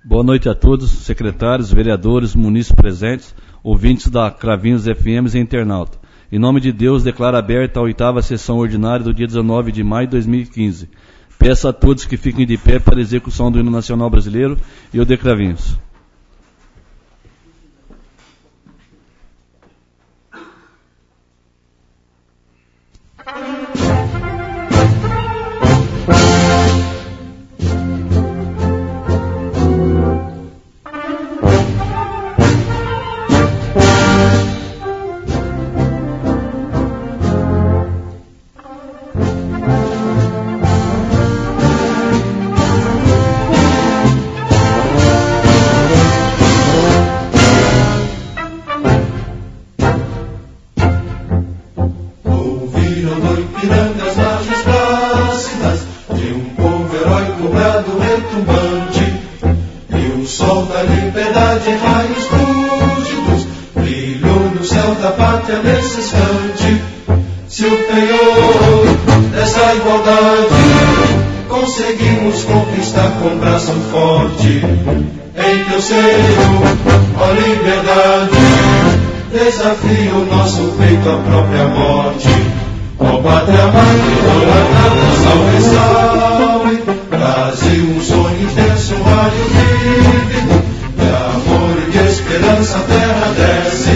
Boa noite a todos, secretários, vereadores, munícipes presentes, ouvintes da Cravinhos FMs e internauta. Em nome de Deus, declaro aberta a 8ª sessão ordinária do dia 19 de maio de 2015. Peço a todos que fiquem de pé para a execução do hino nacional brasileiro e o de Cravinhos. Conseguimos conquistar com braço forte, em teu seio, ó liberdade, desafio nosso peito à própria morte. Ó pátria amada, idolatrada, salve, salve, Brasil, um sonho intenso, um raio vívido, de amor e de esperança a terra desce,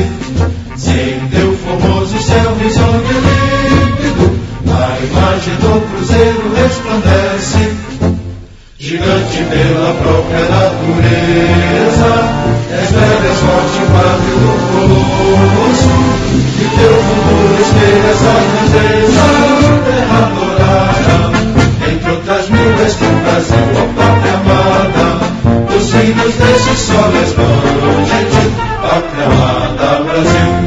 se em teu formoso céu risonho límpido, a imagem do cruzeiro resplandece, gigante pela própria natureza, és velho, és forte, padre do colosso, e teu futuro espelha essa grandeza, terra adorada, entre outras mil és tu Brasil, ó pátria amada, dos filhos desse sol és mãe gentil, pátria amada, Brasil.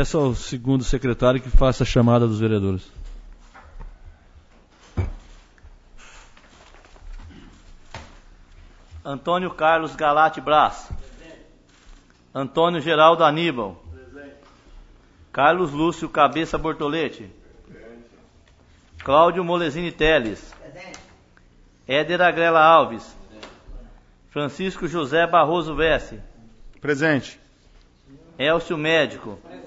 Peço ao segundo secretário que faça a chamada dos vereadores. Antônio Carlos Galate Brás. Antônio Geraldo Aníbal. Presente. Carlos Lúcio Cabeça Bortolete. Presente. Cláudio Molesini Teles. Presente. Éder Agrela Alves. Presente. Francisco José Barroso Vesce. Presente. Elcio Médico. Presente.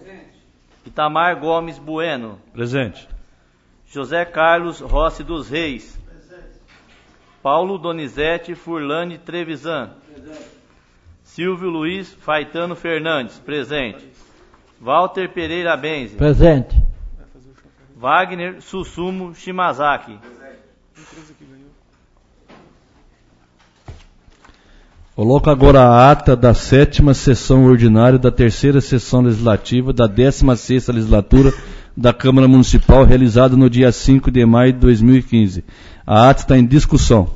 Itamar Gomes Bueno. Presente. José Carlos Rossi dos Reis. Paulo Donizete Furlani Trevisan. Presente. Silvio Luiz Faitano Fernandes. Presente. Walter Pereira Benzi. Presente. Wagner Susumo Shimazaki. Presente. Coloco agora a ata da 7ª sessão ordinária da 3ª sessão legislativa da 16ª legislatura da Câmara Municipal, realizada no dia 5 de maio de 2015. A ata está em discussão.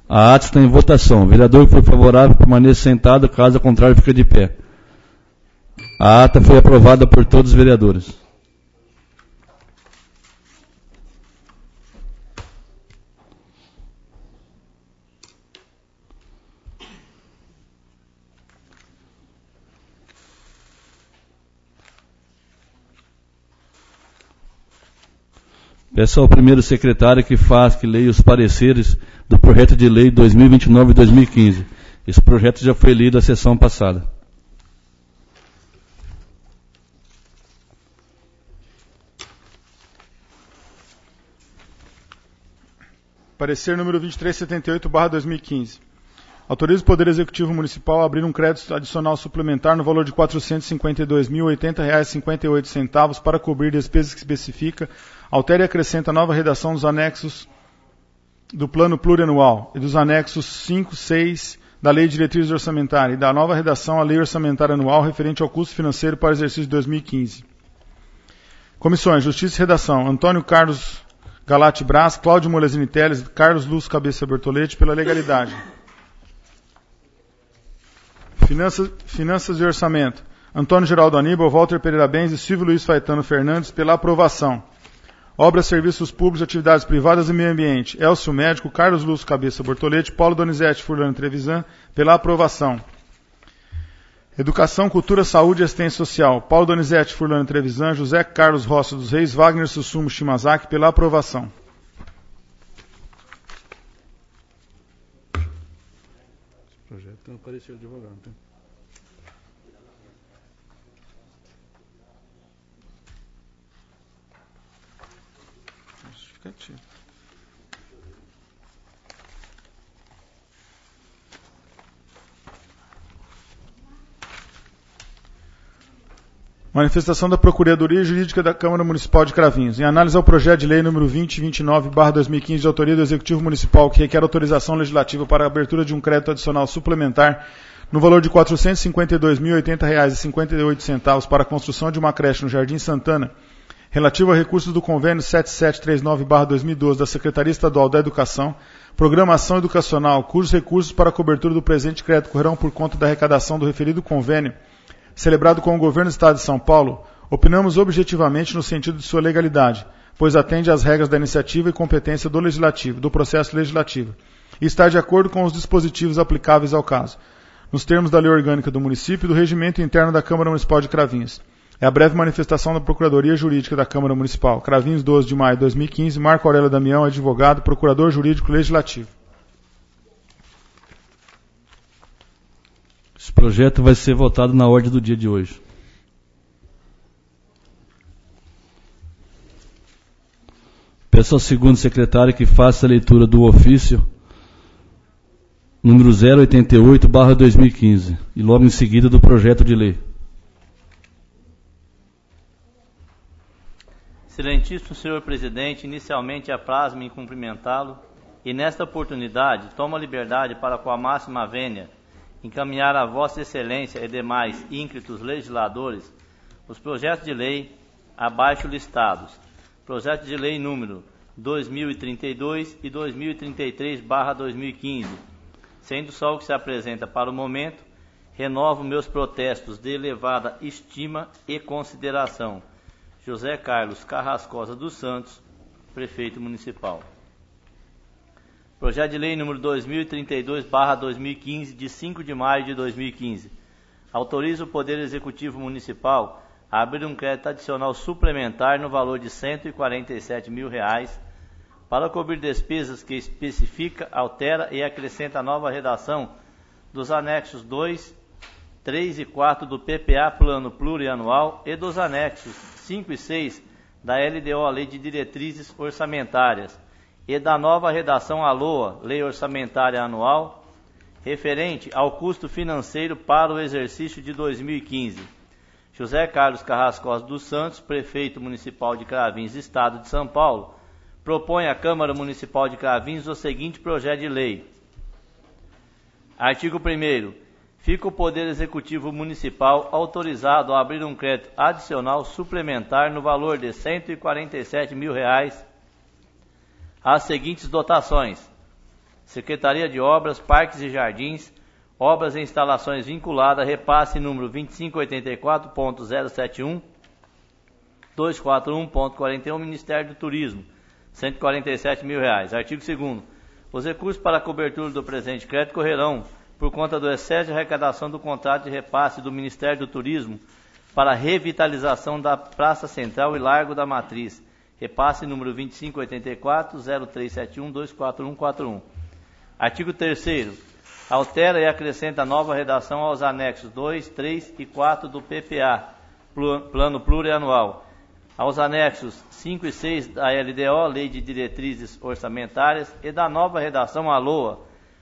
A ata está em votação. O vereador que for favorável permaneça sentado, caso contrário fique de pé. A ata foi aprovada por todos os vereadores. Peço ao primeiro secretário que leia os pareceres do projeto de lei 2029 e 2015. Esse projeto já foi lido na sessão passada. Parecer número 2378/2015. Autoriza o Poder Executivo Municipal a abrir um crédito adicional suplementar no valor de R$ 452.080,58 para cobrir despesas que especifica, altera e acrescenta nova redação dos anexos do Plano Plurianual e dos anexos 5, 6 da Lei de Diretrizes Orçamentárias e da nova redação à Lei Orçamentária Anual referente ao custo financeiro para o exercício de 2015. Comissões: Justiça e Redação, Antônio Carlos Galate Brás, Cláudio Molesini Teles, Carlos Lúcio Cabeça Bortolete, pela legalidade. Finanças e Orçamento, Antônio Geraldo Aníbal, Walter Pereira Benz e Silvio Luiz Faitano Fernandes, pela aprovação. Obras, Serviços Públicos, Atividades Privadas e Meio Ambiente, Elcio Médico, Carlos Lúcio Cabeça Bortolete, Paulo Donizete Furlani Trevisan, pela aprovação. Educação, Cultura, Saúde e Assistência Social, Paulo Donizete Furlani Trevisan, José Carlos Rossi dos Reis, Wagner Susumo Shimazaki, pela aprovação. Esse projeto tem um parecer de advogado, tá? Justificativo. Manifestação da Procuradoria Jurídica da Câmara Municipal de Cravinhos. Em análise ao projeto de lei número 2029/2015 de autoria do Executivo Municipal, que requer autorização legislativa para a abertura de um crédito adicional suplementar no valor de R$ 452.080,58 para a construção de uma creche no Jardim Santana, relativo a recursos do convênio 7739/2012 da Secretaria Estadual da Educação, Programação Educacional, cujos recursos para a cobertura do presente crédito correrão por conta da arrecadação do referido convênio, celebrado com o Governo do Estado de São Paulo, opinamos objetivamente no sentido de sua legalidade, pois atende às regras da iniciativa e competência do Legislativo, do processo legislativo, e está de acordo com os dispositivos aplicáveis ao caso, nos termos da Lei Orgânica do Município e do Regimento Interno da Câmara Municipal de Cravinhos. É a breve manifestação da Procuradoria Jurídica da Câmara Municipal. Cravinhos, 12 de maio de 2015, Marco Aurélio Damião, advogado, Procurador Jurídico Legislativo. Esse projeto vai ser votado na ordem do dia de hoje. Peço ao segundo secretário que faça a leitura do ofício número 088/2015 e logo em seguida do projeto de lei. Excelentíssimo senhor presidente, inicialmente apraz-me em cumprimentá-lo e nesta oportunidade tomo a liberdade para com a máxima vênia encaminhar a Vossa Excelência e demais ínclitos legisladores os projetos de lei abaixo listados. Projeto de lei número 2032 e 2033/2015, sendo só o que se apresenta para o momento Renovo meus protestos de elevada estima e consideração. José Carlos Carrascosa dos Santos, Prefeito Municipal. Projeto de Lei número 2032/2015, de 5 de maio de 2015. Autoriza o Poder Executivo Municipal a abrir um crédito adicional suplementar no valor de R$ 147 mil para cobrir despesas que especifica, altera e acrescenta nova redação dos anexos 2, 3 e 4 do PPA Plano Plurianual e dos anexos 5 e 6 da LDO, Lei de Diretrizes Orçamentárias, e da nova redação à LOA, Lei Orçamentária Anual, referente ao custo financeiro para o exercício de 2015. José Carlos Carrascosa dos Santos, Prefeito Municipal de Cravins, Estado de São Paulo, propõe à Câmara Municipal de Cravins o seguinte projeto de lei. Artigo 1º. Fica o Poder Executivo Municipal autorizado a abrir um crédito adicional suplementar no valor de R$ 147 mil às seguintes dotações: Secretaria de Obras, Parques e Jardins, Obras e Instalações Vinculadas, repasse número 2584.071.241.41, Ministério do Turismo, R$ 147 mil. Artigo 2º. Os recursos para a cobertura do presente crédito correrão por conta do excesso de arrecadação do contrato de repasse do Ministério do Turismo para a revitalização da Praça Central e Largo da Matriz, repasse número 2584.0371.24141. Artigo 3º. Altera e acrescenta nova redação aos anexos 2, 3 e 4 do PPA, Plano Plurianual, aos anexos 5 e 6 da LDO, Lei de Diretrizes Orçamentárias, e da nova redação à LOA,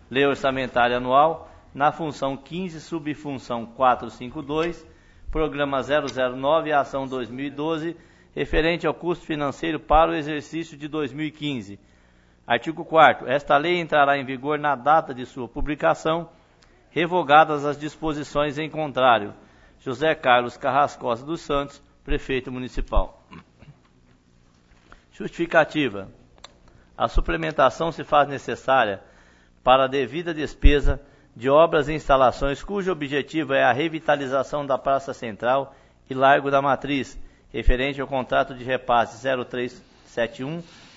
Lei Orçamentária Anual, na função 15, subfunção 452, Programa 009, Ação 2012, referente ao custo financeiro para o exercício de 2015. Artigo 4º. Esta lei entrará em vigor na data de sua publicação, revogadas as disposições em contrário. José Carlos Carrascosa dos Santos, Prefeito Municipal. Justificativa. A suplementação se faz necessária para a devida despesa de obras e instalações cujo objetivo é a revitalização da Praça Central e Largo da Matriz, referente ao contrato de repasse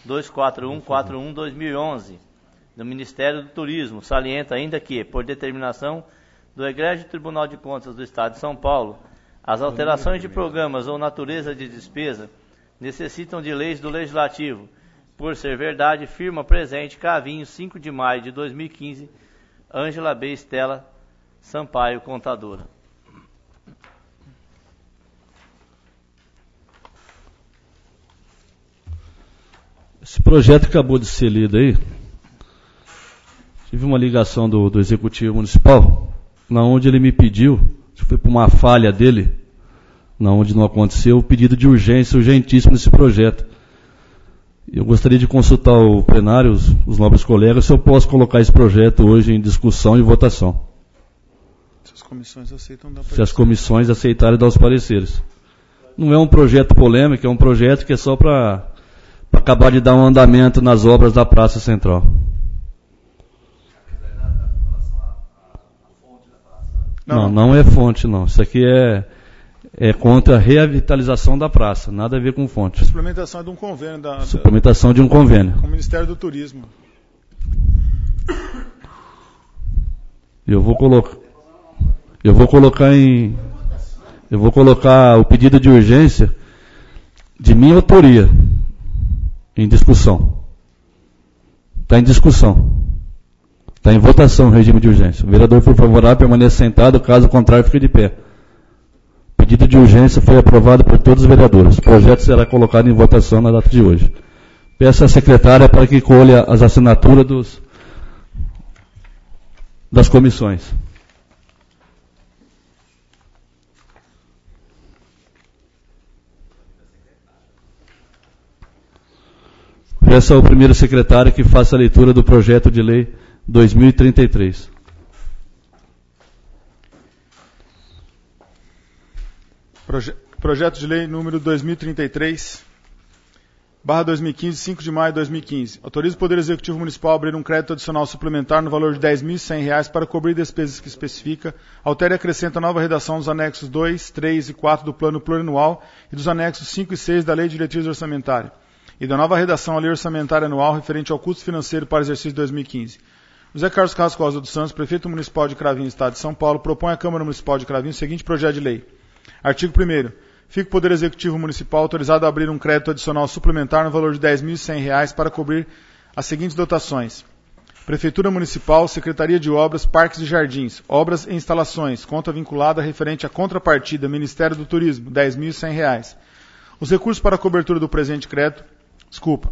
0371-24141-2011 do Ministério do Turismo. Salienta ainda que, por determinação do Egrégio Tribunal de Contas do Estado de São Paulo, as alterações de programas ou natureza de despesa necessitam de leis do Legislativo. Por ser verdade, firma presente, Cravinhos, 5 de maio de 2015, Ângela B. Estela Sampaio, contadora. Esse projeto que acabou de ser lido aí, tive uma ligação do Executivo Municipal, na onde ele me pediu, acho que foi por uma falha dele, na onde não aconteceu, o pedido de urgência, urgentíssimo nesse projeto. Eu gostaria de consultar o plenário, os nobres colegas, se eu posso colocar esse projeto hoje em discussão e votação. Se as comissões aceitam, dá para. Se as comissões aceitarem, dar os pareceres. Não é um projeto polêmico, é um projeto que é só para acabar de dar um andamento nas obras da Praça Central. Não é fonte, não. Isso aqui é contra a revitalização da praça, nada a ver com fonte. A suplementação é de um convênio. Suplementação de um convênio. Com o Ministério do Turismo. Eu vou colocar o pedido de urgência de minha autoria em discussão. Está em discussão. Está em votação o regime de urgência. O vereador for favorável, permaneça sentado, caso contrário, fique de pé. O pedido de urgência foi aprovado por todos os vereadores. O projeto será colocado em votação na data de hoje. Peço à secretária para que colha as assinaturas das comissões. Peço ao primeiro secretário que faça a leitura do projeto de lei 2033. Projeto de lei número 2033, 2015, 5 de maio de 2015. Autoriza o Poder Executivo Municipal a abrir um crédito adicional suplementar no valor de R$ 10.100 para cobrir despesas que especifica, altera e acrescenta nova redação dos anexos 2, 3 e 4 do Plano Plurianual e dos anexos 5 e 6 da Lei de Diretriz Orçamentária, e da nova redação à Lei Orçamentária Anual referente ao custo financeiro para o exercício 2015. José Carlos Carrascosa dos Santos, Prefeito Municipal de Cravinhos, Estado de São Paulo, propõe à Câmara Municipal de Cravinhos o seguinte projeto de lei. Artigo 1º. Fica o Poder Executivo Municipal autorizado a abrir um crédito adicional suplementar no valor de R$ 10.100 para cobrir as seguintes dotações. Prefeitura Municipal, Secretaria de Obras, Parques e Jardins, Obras e Instalações, conta vinculada referente à contrapartida, Ministério do Turismo, R$ 10.100. Os recursos para a cobertura do presente crédito,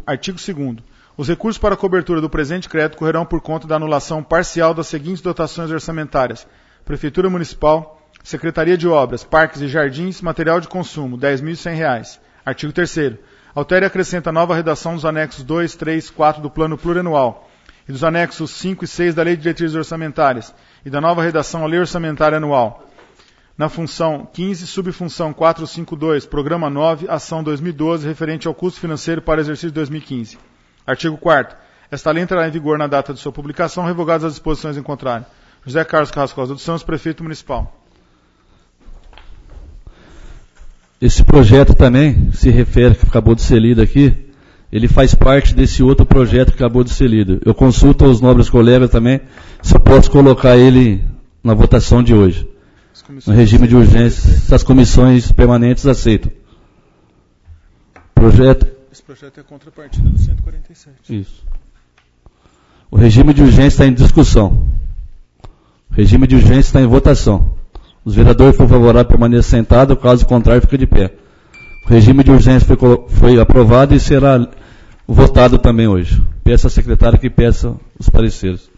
artigo 2º. Os recursos para a cobertura do presente crédito correrão por conta da anulação parcial das seguintes dotações orçamentárias. Prefeitura Municipal, Secretaria de Obras, Parques e Jardins, Material de Consumo, R$ 10.100. Artigo 3º. Altera e acrescenta nova redação dos anexos 2, 3 e 4 do Plano Plurianual e dos anexos 5 e 6 da Lei de Diretrizes Orçamentárias e da nova redação à Lei Orçamentária Anual. Na função 15, subfunção 452, Programa 9, Ação 2012, referente ao custo financeiro para o exercício 2015. Artigo 4º. Esta lei entrará em vigor na data de sua publicação, revogadas as disposições em contrário. José Carlos Carrascosa dos Santos, Prefeito Municipal. Esse projeto também se refere, que acabou de ser lido aqui, ele faz parte desse outro projeto que acabou de ser lido. Eu consulto aos nobres colegas também se eu posso colocar ele na votação de hoje. No regime de urgência, se as comissões permanentes aceitam. Esse projeto é a contrapartida do 147. Isso. O regime de urgência está em discussão. O regime de urgência está em votação. Os vereadores foram favoráveis permanecer sentados, caso contrário, fica de pé. O regime de urgência foi aprovado e será votado também hoje. Peço à secretária que peça os pareceres.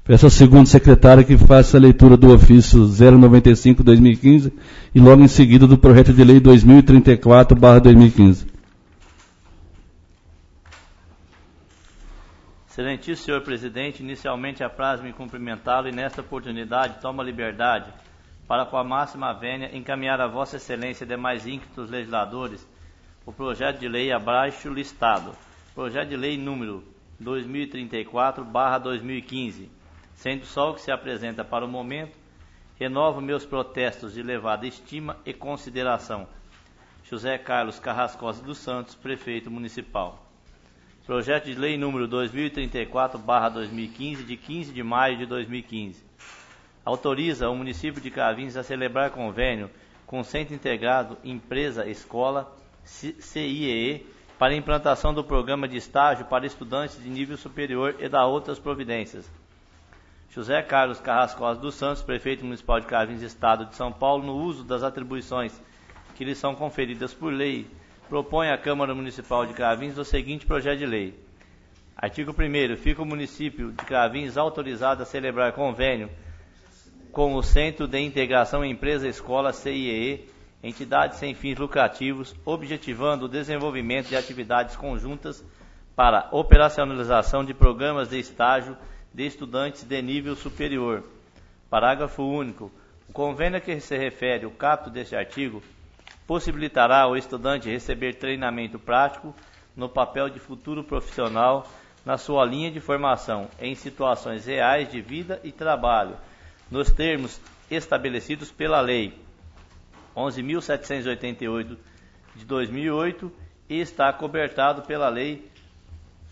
Peço ao segundo secretário que faça a leitura do ofício 095/2015 e logo em seguida do projeto de lei 2034/2015. Excelentíssimo senhor presidente, inicialmente apraz-me cumprimentá-lo e nesta oportunidade tomo a liberdade para com a máxima vênia encaminhar a vossa excelência e demais ínclitos legisladores o projeto de lei abaixo listado. Projeto de lei número 2034/2015. Sendo só o que se apresenta para o momento, renovo meus protestos de elevada estima e consideração. José Carlos Carrascosa dos Santos, Prefeito Municipal. Projeto de Lei número 2034/2015, de 15 de maio de 2015. Autoriza o município de Cravinhos a celebrar convênio com o Centro Integrado Empresa Escola, CIEE, para a implantação do programa de estágio para estudantes de nível superior e da outras providências. José Carlos Carrascosa dos Santos, Prefeito Municipal de Cravinhos, Estado de São Paulo, no uso das atribuições que lhe são conferidas por lei, propõe à Câmara Municipal de Cravinhos o seguinte projeto de lei. Artigo 1º. Fica o município de Cravinhos autorizado a celebrar convênio com o Centro de Integração Empresa-Escola, CIEE, entidade sem fins lucrativos, objetivando o desenvolvimento de atividades conjuntas para operacionalização de programas de estágio de estudantes de nível superior. Parágrafo único. O convênio a que se refere o caput deste artigo possibilitará ao estudante receber treinamento prático no papel de futuro profissional na sua linha de formação em situações reais de vida e trabalho, nos termos estabelecidos pela Lei 11.788 de 2008 e está cobertado pela Lei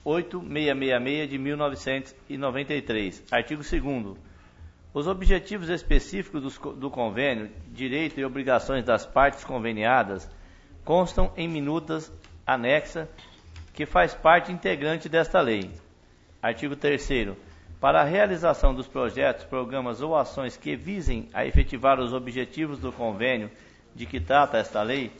8666 de 1993. Artigo 2º. Os objetivos específicos do convênio, direito e obrigações das partes conveniadas, constam em minutas anexa que faz parte integrante desta lei. Artigo 3º. Para a realização dos projetos, programas ou ações que visem a efetivar os objetivos do convênio de que trata esta lei,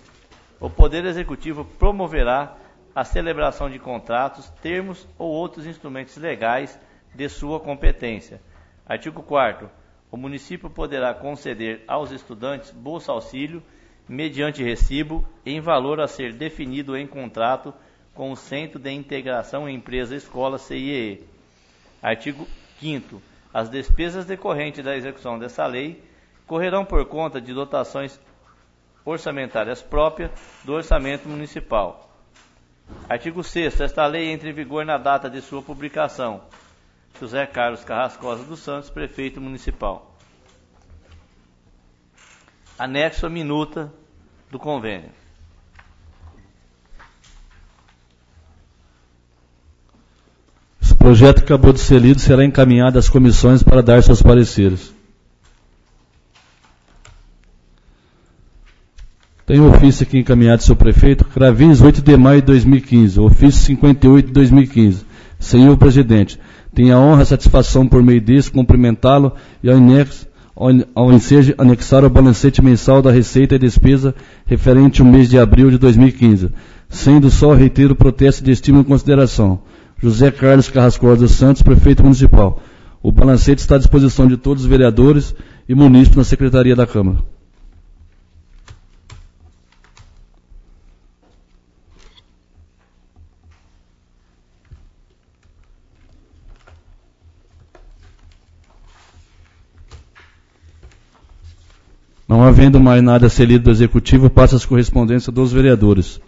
o Poder Executivo promoverá a celebração de contratos, termos ou outros instrumentos legais de sua competência. Artigo 4º. O município poderá conceder aos estudantes bolsa-auxílio, mediante recibo, em valor a ser definido em contrato com o Centro de Integração Empresa-Escola, CIEE. Artigo 5º. As despesas decorrentes da execução dessa lei correrão por conta de dotações orçamentárias próprias do orçamento municipal. Artigo 6º. Esta lei entra em vigor na data de sua publicação. José Carlos Carrascosa dos Santos, Prefeito Municipal. Anexo à minuta do convênio. Esse projeto que acabou de ser lido será encaminhado às comissões para dar seus pareceres. Tem um ofício aqui encaminhado ao seu prefeito, Cravinhos, 8 de maio de 2015, ofício 58 de 2015. Senhor presidente, tenho a honra e a satisfação por meio desse cumprimentá-lo e ao ensejo anexar o balancete mensal da receita e despesa referente ao mês de abril de 2015, sendo só reitero o protesto de estima e consideração. José Carlos Carrascosa dos Santos, Prefeito Municipal. O balancete está à disposição de todos os vereadores e munícipes na Secretaria da Câmara. Não havendo mais nada a ser lido do Executivo, passa as correspondências dos vereadores.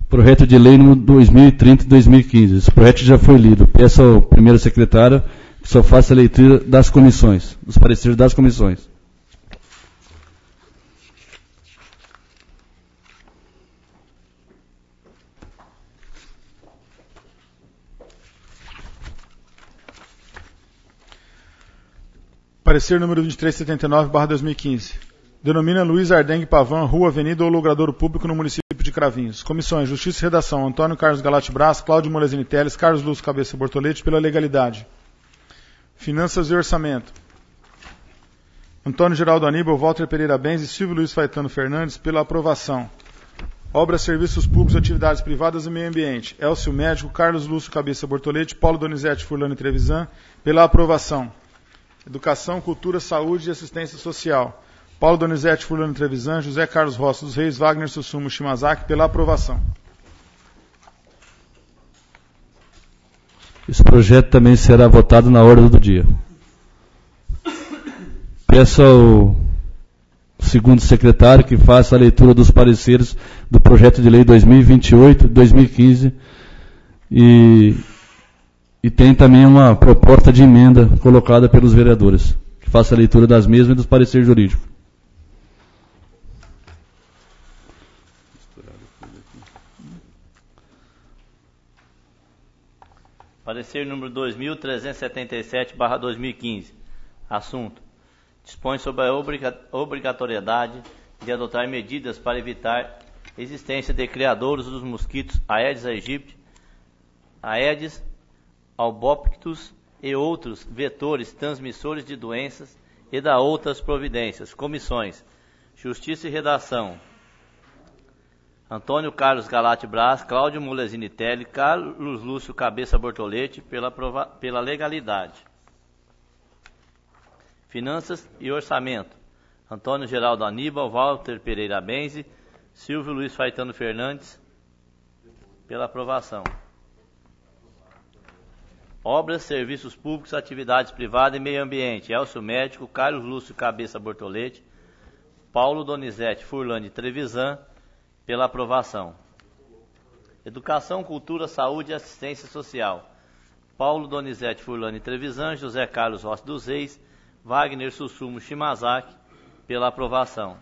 Projeto de lei número 2030 de 2015. Esse projeto já foi lido. Peço ao primeiro secretário que só faça a leitura das comissões, dos pareceres das comissões. Parecer número 2379/2015. Denomina Luiz Ardengue Pavan, Rua, Avenida ou Logradouro Público no município de Cravinhos. Comissões: Justiça e Redação, Antônio Carlos Galati Brás, Cláudio Molesini Teles, Carlos Lúcio Cabeça Bortolete, pela legalidade. Finanças e Orçamento. Antônio Geraldo Aníbal, Walter Pereira Benz e Silvio Luiz Faetano Fernandes, pela aprovação. Obras, Serviços Públicos, Atividades Privadas e Meio Ambiente. Elcio Médico, Carlos Lúcio Cabeça Bortolete, Paulo Donizete Furlano e Trevisan, pela aprovação. Educação, Cultura, Saúde e Assistência Social. Paulo Donizete Furlano e Trevisan, José Carlos Rossi dos Reis, Wagner Sussumo Shimazaki, pela aprovação. Esse projeto também será votado na ordem do dia. Peço ao segundo secretário que faça a leitura dos pareceres do projeto de lei 2028-2015 e tem também uma proposta de emenda colocada pelos vereadores, que faça a leitura das mesmas e dos pareceres jurídicos. Parecer número 2377/2015. Assunto: dispõe sobre a obrigatoriedade de adotar medidas para evitar a existência de criadouros dos mosquitos Aedes aegypti, Aedes albopictus e outros vetores transmissores de doenças e da outras providências. Comissões: Justiça e Redação, Antônio Carlos Galati Brás, Cláudio Molesini Teles, Carlos Lúcio Cabeça Bortolete, pela legalidade. Finanças e Orçamento, Antônio Geraldo Aníbal, Walter Pereira Benzi, Silvio Luiz Faetano Fernandes, pela aprovação. Obras, Serviços Públicos, Atividades Privadas e Meio Ambiente. Elcio Médico, Carlos Lúcio Cabeça Bortolete, Paulo Donizete Furlano e Trevisan, pela aprovação. Educação, Cultura, Saúde e Assistência Social. Paulo Donizete Furlano e Trevisan, José Carlos Rossi dos Reis, Wagner Sussumo Shimazaki, pela aprovação.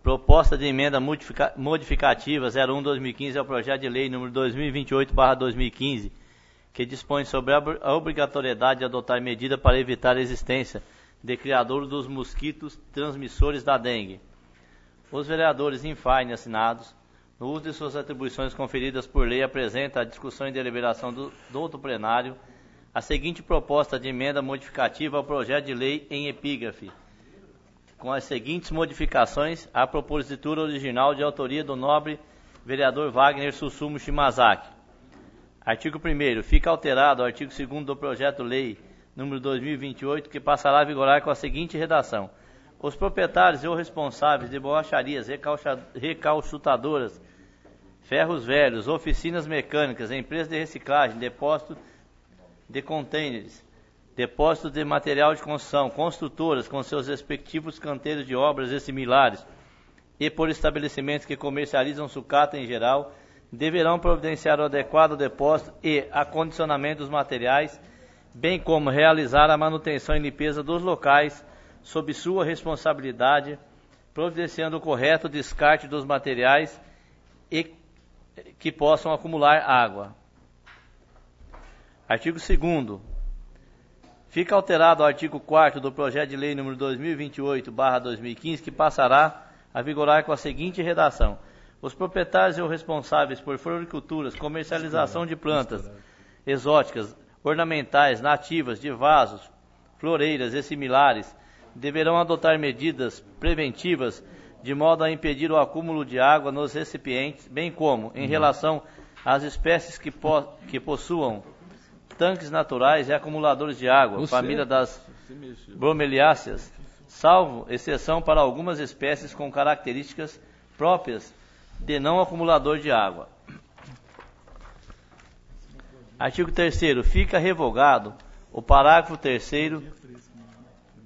Proposta de emenda modificativa 01/2015 ao projeto de lei número 2028/2015, que dispõe sobre a obrigatoriedade de adotar medida para evitar a existência de criadouros dos mosquitos transmissores da dengue. Os vereadores em fine assinados, no uso de suas atribuições conferidas por lei, apresentam à discussão e deliberação do outro plenário a seguinte proposta de emenda modificativa ao projeto de lei em epígrafe. com as seguintes modificações à propositura original de autoria do nobre vereador Wagner Susumu Shimazaki. Artigo 1º. Fica alterado o artigo 2º do projeto-lei número 2028, que passará a vigorar com a seguinte redação: os proprietários ou responsáveis de borracharias, recalchutadoras, ferros velhos, oficinas mecânicas, empresas de reciclagem, depósito de contêineres, depósito de material de construção, construtoras com seus respectivos canteiros de obras e similares, e por estabelecimentos que comercializam sucata em geral, deverão providenciar o adequado depósito e acondicionamento dos materiais, bem como realizar a manutenção e limpeza dos locais sob sua responsabilidade, providenciando o correto descarte dos materiais e que possam acumular água. Artigo 2º. Fica alterado o artigo 4º do projeto de lei número 2028/2015, que passará a vigorar com a seguinte redação: os proprietários ou responsáveis por floriculturas, comercialização de plantas exóticas, ornamentais, nativas, de vasos, floreiras e similares, deverão adotar medidas preventivas de modo a impedir o acúmulo de água nos recipientes, bem como em relação às espécies que possuam tanques naturais e acumuladores de água, família das bromeliáceas, salvo exceção para algumas espécies com características próprias de não acumulador de água. Artigo 3º. Fica revogado o parágrafo 3º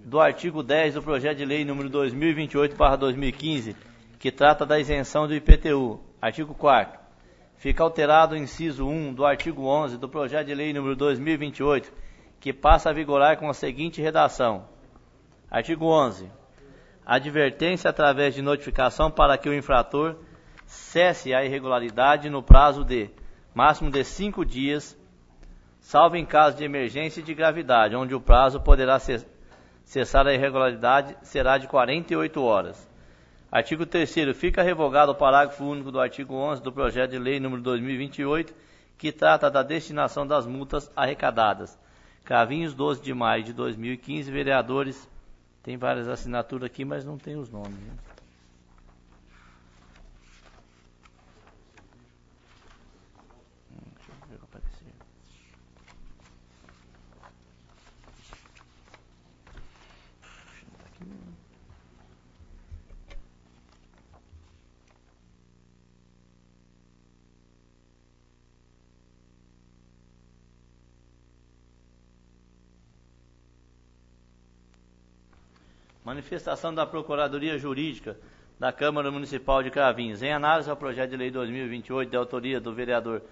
do artigo 10 do projeto de lei número 2028/2015, que trata da isenção do IPTU. Artigo 4º. Fica alterado o inciso 1 do artigo 11 do projeto de lei número 2028, que passa a vigorar com a seguinte redação: artigo 11. Advertência através de notificação para que o infrator cesse a irregularidade no prazo de máximo de 5 dias, salvo em caso de emergência e de gravidade, onde o prazo poderá cessar a irregularidade será de 48 horas. Artigo 3º. Fica revogado o parágrafo único do artigo 11 do projeto de lei número 2028, que trata da destinação das multas arrecadadas. Cravinhos, 12 de maio de 2015, vereadores, tem várias assinaturas aqui, mas não tem os nomes, né? Deixa eu ver o que apareceu. Manifestação da Procuradoria Jurídica da Câmara Municipal de Cravinhos. Em análise ao projeto de lei 2028, de autoria do vereador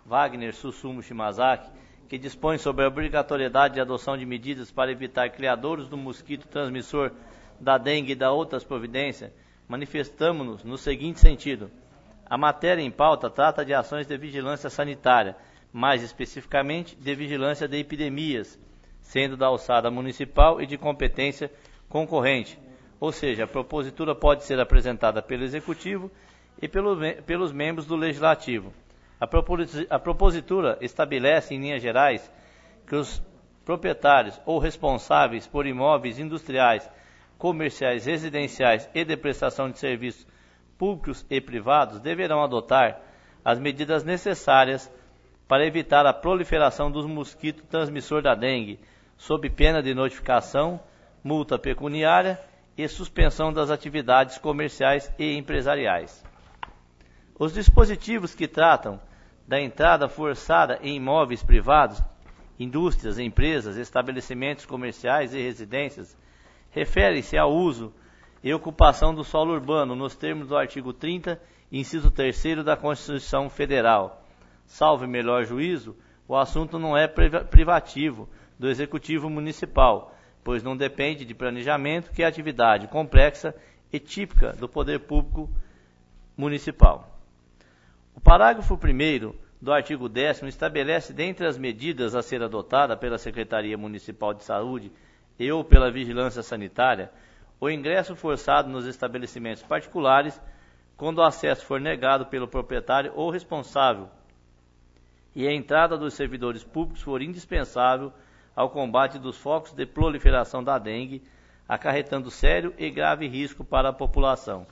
Wagner Susumu Shimazaki, que dispõe sobre a obrigatoriedade de adoção de medidas para evitar criadouros do mosquito transmissor da dengue e da outras providências, manifestamos-nos no seguinte sentido: a matéria em pauta trata de ações de vigilância sanitária, mais especificamente de vigilância de epidemias, sendo da alçada municipal e de competência concorrente, ou seja, a propositura pode ser apresentada pelo Executivo e pelos membros do Legislativo. A propositura estabelece, em linhas gerais, que os proprietários ou responsáveis por imóveis industriais, comerciais, residenciais e de prestação de serviços públicos e privados deverão adotar as medidas necessárias para evitar a proliferação dos mosquitos transmissor da dengue, sob pena de notificação, multa pecuniária e suspensão das atividades comerciais e empresariais. Os dispositivos que tratam da entrada forçada em imóveis privados, indústrias, empresas, estabelecimentos comerciais e residências referem-se ao uso e ocupação do solo urbano nos termos do artigo 30, inciso 3º da Constituição Federal. Salvo melhor juízo, o assunto não é privativo do Executivo Municipal, pois não depende de planejamento, que é atividade complexa e típica do poder público municipal. O parágrafo 1º do artigo 10º estabelece, dentre as medidas a ser adotada pela Secretaria Municipal de Saúde e ou pela Vigilância Sanitária, o ingresso forçado nos estabelecimentos particulares, quando o acesso for negado pelo proprietário ou responsável, e a entrada dos servidores públicos for indispensável ao combate dos focos de proliferação da dengue, acarretando sério e grave risco para a população.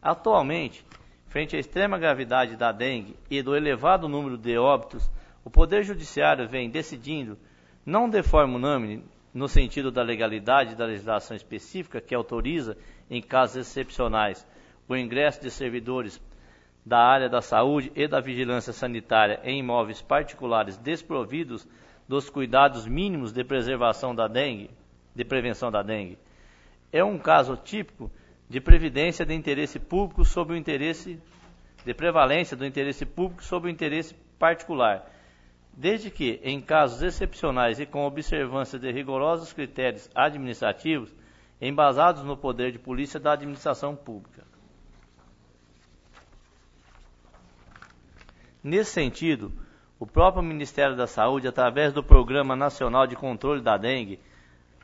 Atualmente, frente à extrema gravidade da dengue e do elevado número de óbitos, o Poder Judiciário vem decidindo, não de forma unânime, no sentido da legalidade da legislação específica que autoriza, em casos excepcionais, o ingresso de servidores da área da saúde e da vigilância sanitária em imóveis particulares desprovidos dos cuidados mínimos de preservação da dengue, de prevenção da dengue. É um caso típico de previdência de interesse público sobre o interesse, de prevalência do interesse público sobre o interesse particular, desde que, em casos excepcionais e com observância de rigorosos critérios administrativos, embasados no poder de polícia da administração pública. Nesse sentido, o próprio Ministério da Saúde, através do Programa Nacional de Controle da Dengue,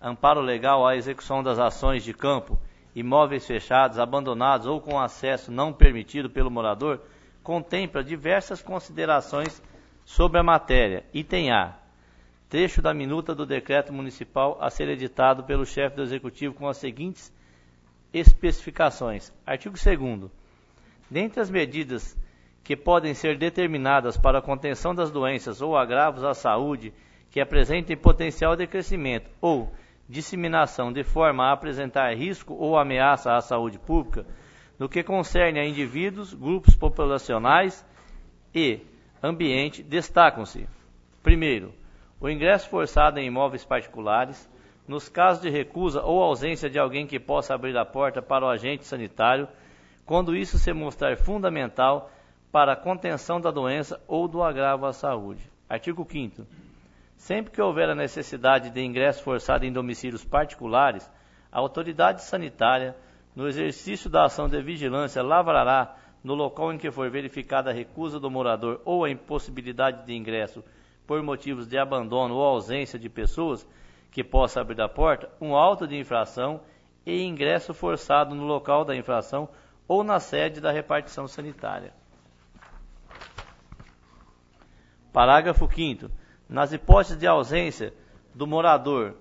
amparo legal à execução das ações de campo, imóveis fechados, abandonados ou com acesso não permitido pelo morador, contempla diversas considerações sobre a matéria. Item A. Trecho da minuta do decreto municipal a ser editado pelo chefe do Executivo com as seguintes especificações. Artigo 2º. Dentre as medidas que podem ser determinadas para a contenção das doenças ou agravos à saúde que apresentem potencial de crescimento ou disseminação de forma a apresentar risco ou ameaça à saúde pública, no que concerne a indivíduos, grupos populacionais e ambiente, destacam-se: primeiro, o ingresso forçado em imóveis particulares, nos casos de recusa ou ausência de alguém que possa abrir a porta para o agente sanitário, quando isso se mostrar fundamental para a contenção da doença ou do agravo à saúde. Artigo 5º. Sempre que houver a necessidade de ingresso forçado em domicílios particulares, a autoridade sanitária, no exercício da ação de vigilância, lavrará, no local em que for verificada a recusa do morador ou a impossibilidade de ingresso por motivos de abandono ou ausência de pessoas que possa abrir a porta, um auto de infração e ingresso forçado no local da infração ou na sede da repartição sanitária. Parágrafo 5º. Nas hipóteses de ausência do morador,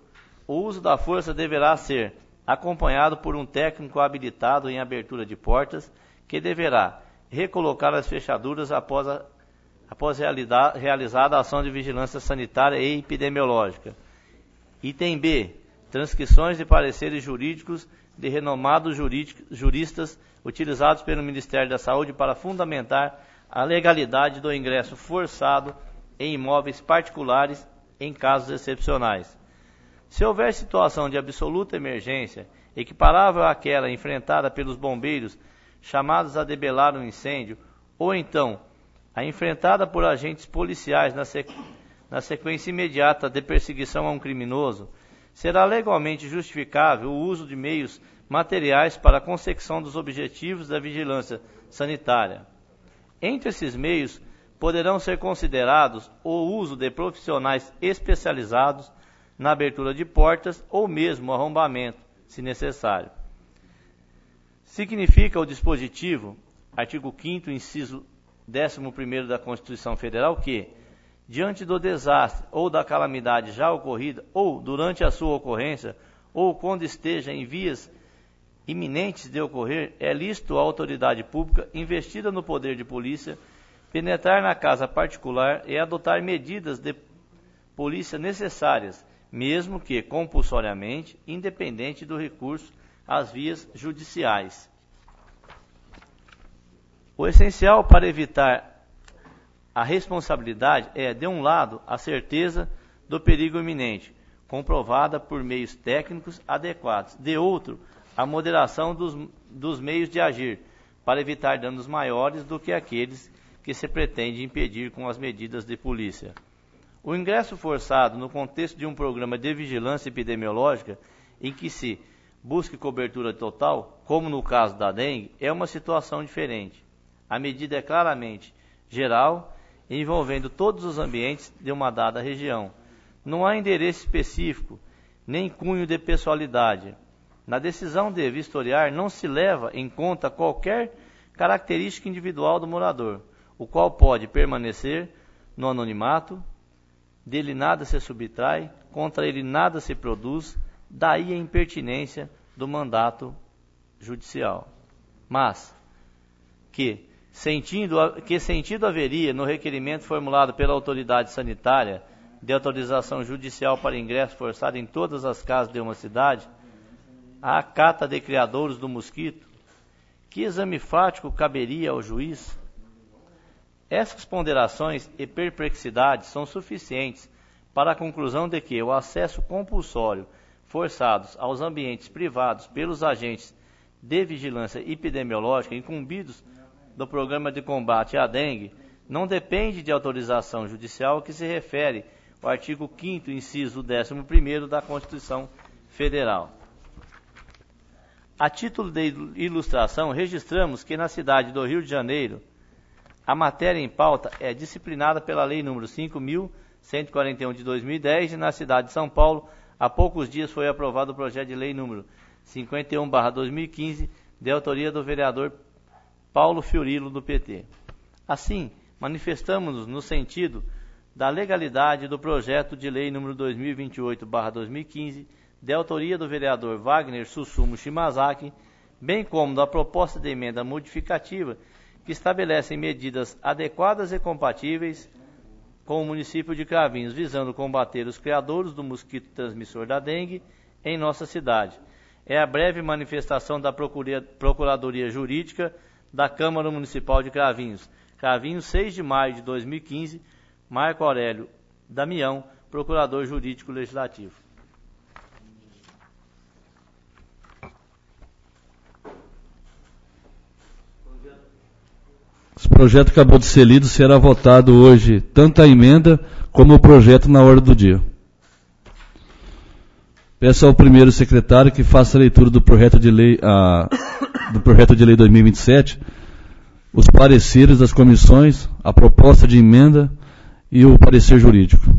o uso da força deverá ser acompanhado por um técnico habilitado em abertura de portas, que deverá recolocar as fechaduras após realizada a ação de vigilância sanitária e epidemiológica. Item B. Transcrições de pareceres jurídicos de renomados juristas utilizados pelo Ministério da Saúde para fundamentar a legalidade do ingresso forçado em imóveis particulares em casos excepcionais. Se houver situação de absoluta emergência, equiparável àquela enfrentada pelos bombeiros chamados a debelar um incêndio, ou então a enfrentada por agentes policiais na sequência imediata de perseguição a um criminoso, será legalmente justificável o uso de meios materiais para a consecução dos objetivos da vigilância sanitária. Entre esses meios, poderão ser considerados o uso de profissionais especializados na abertura de portas ou mesmo arrombamento, se necessário. Significa o dispositivo, artigo 5º, inciso 11º da Constituição Federal, que, diante do desastre ou da calamidade já ocorrida, ou durante a sua ocorrência, ou quando esteja em vias iminentes de ocorrer, é lícito à autoridade pública investida no poder de polícia penetrar na casa particular e adotar medidas de polícia necessárias, mesmo que compulsoriamente, independente do recurso às vias judiciais. O essencial para evitar a responsabilidade é, de um lado, a certeza do perigo iminente, comprovada por meios técnicos adequados; de outro, a moderação dos meios de agir, para evitar danos maiores do que aqueles que se pretende impedir com as medidas de polícia. O ingresso forçado no contexto de um programa de vigilância epidemiológica em que se busque cobertura total, como no caso da dengue, é uma situação diferente. A medida é claramente geral, envolvendo todos os ambientes de uma dada região. Não há endereço específico, nem cunho de pessoalidade. Na decisão de vistoriar não se leva em conta qualquer característica individual do morador, o qual pode permanecer no anonimato, dele nada se subtrai, contra ele nada se produz, Daí a impertinência do mandato judicial. Mas, que sentido haveria no requerimento formulado pela autoridade sanitária de autorização judicial para ingresso forçado em todas as casas de uma cidade, a cata de criadouros do mosquito? Que exame fático caberia ao juiz? Essas ponderações e perplexidades são suficientes para a conclusão de que o acesso compulsório forçados aos ambientes privados pelos agentes de vigilância epidemiológica incumbidos do programa de combate à dengue não depende de autorização judicial, que se refere ao artigo 5º, inciso 11º da Constituição Federal. A título de ilustração, registramos que na cidade do Rio de Janeiro, a matéria em pauta é disciplinada pela Lei nº 5.141 de 2010 e na cidade de São Paulo, há poucos dias foi aprovado o projeto de lei número 51/2015, de autoria do vereador Paulo Fiorilo, do PT. Assim, manifestamos-nos no sentido da legalidade do projeto de lei número 2028/2015, de autoria do vereador Wagner Susumu Shimazaki, bem como da proposta de emenda modificativa que estabelecem medidas adequadas e compatíveis com o município de Cravinhos, visando combater os criadouros do mosquito transmissor da dengue em nossa cidade. É a breve manifestação da Procuradoria Jurídica da Câmara Municipal de Cravinhos. Cravinhos, 6 de maio de 2015, Marco Aurélio Damião, Procurador Jurídico Legislativo. Esse projeto acabou de ser lido, será votado hoje tanto a emenda como o projeto na ordem do dia. Peço ao primeiro secretário que faça a leitura do projeto de lei, do projeto de lei 2027, os pareceres das comissões, a proposta de emenda e o parecer jurídico.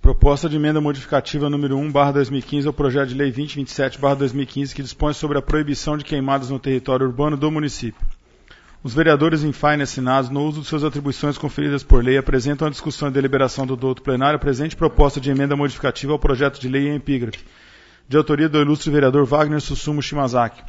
Proposta de emenda modificativa número 1/2015 ao projeto de lei 2027/2015, que dispõe sobre a proibição de queimadas no território urbano do município. Os vereadores em faina assinados, no uso de suas atribuições conferidas por lei, apresentam a discussão e deliberação do douto plenário a presente proposta de emenda modificativa ao projeto de lei em epígrafe, de autoria do ilustre vereador Wagner Susumu Shimazaki.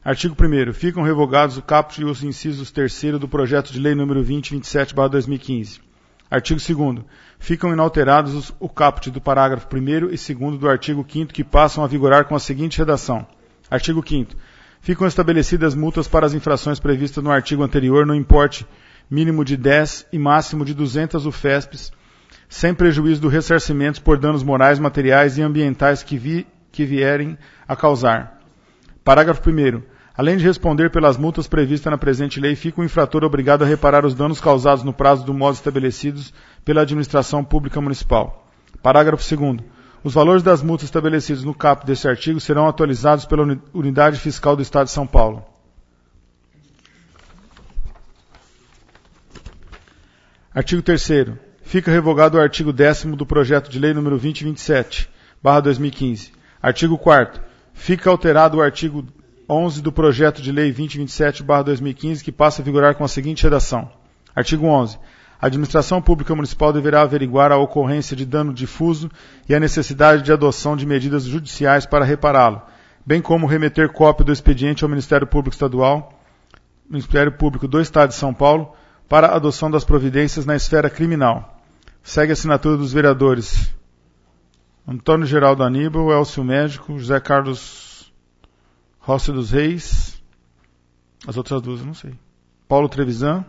Artigo 1º. Ficam revogados o caput e os incisos 3º do projeto de lei número 2027/2015. Artigo 2º. Ficam inalterados o caput do parágrafo 1º e 2º do artigo 5º, que passam a vigorar com a seguinte redação. Artigo 5º. Ficam estabelecidas multas para as infrações previstas no artigo anterior no importe mínimo de 10 e máximo de 200 UFESPs, sem prejuízo do ressarcimento por danos morais, materiais e ambientais que vierem a causar. Parágrafo 1º. Além de responder pelas multas previstas na presente lei, fica o infrator obrigado a reparar os danos causados no prazo do modo estabelecidos pela administração pública municipal. Parágrafo 2º. Os valores das multas estabelecidos no caput deste artigo serão atualizados pela Unidade Fiscal do Estado de São Paulo. Artigo 3º. Fica revogado o artigo 10º do projeto de lei número 2027/2015. Artigo 4º. Fica alterado o artigo 11 do projeto de lei 2027/2015, que passa a vigorar com a seguinte redação. Artigo 11. A administração pública municipal deverá averiguar a ocorrência de dano difuso e a necessidade de adoção de medidas judiciais para repará-lo, bem como remeter cópia do expediente ao Ministério Público Estadual, Ministério Público do Estado de São Paulo, para a adoção das providências na esfera criminal. Segue a assinatura dos vereadores Antônio Geraldo Aníbal, Elcio Médico, José Carlos Rossi dos Reis, as outras duas eu não sei. Paulo Trevisan.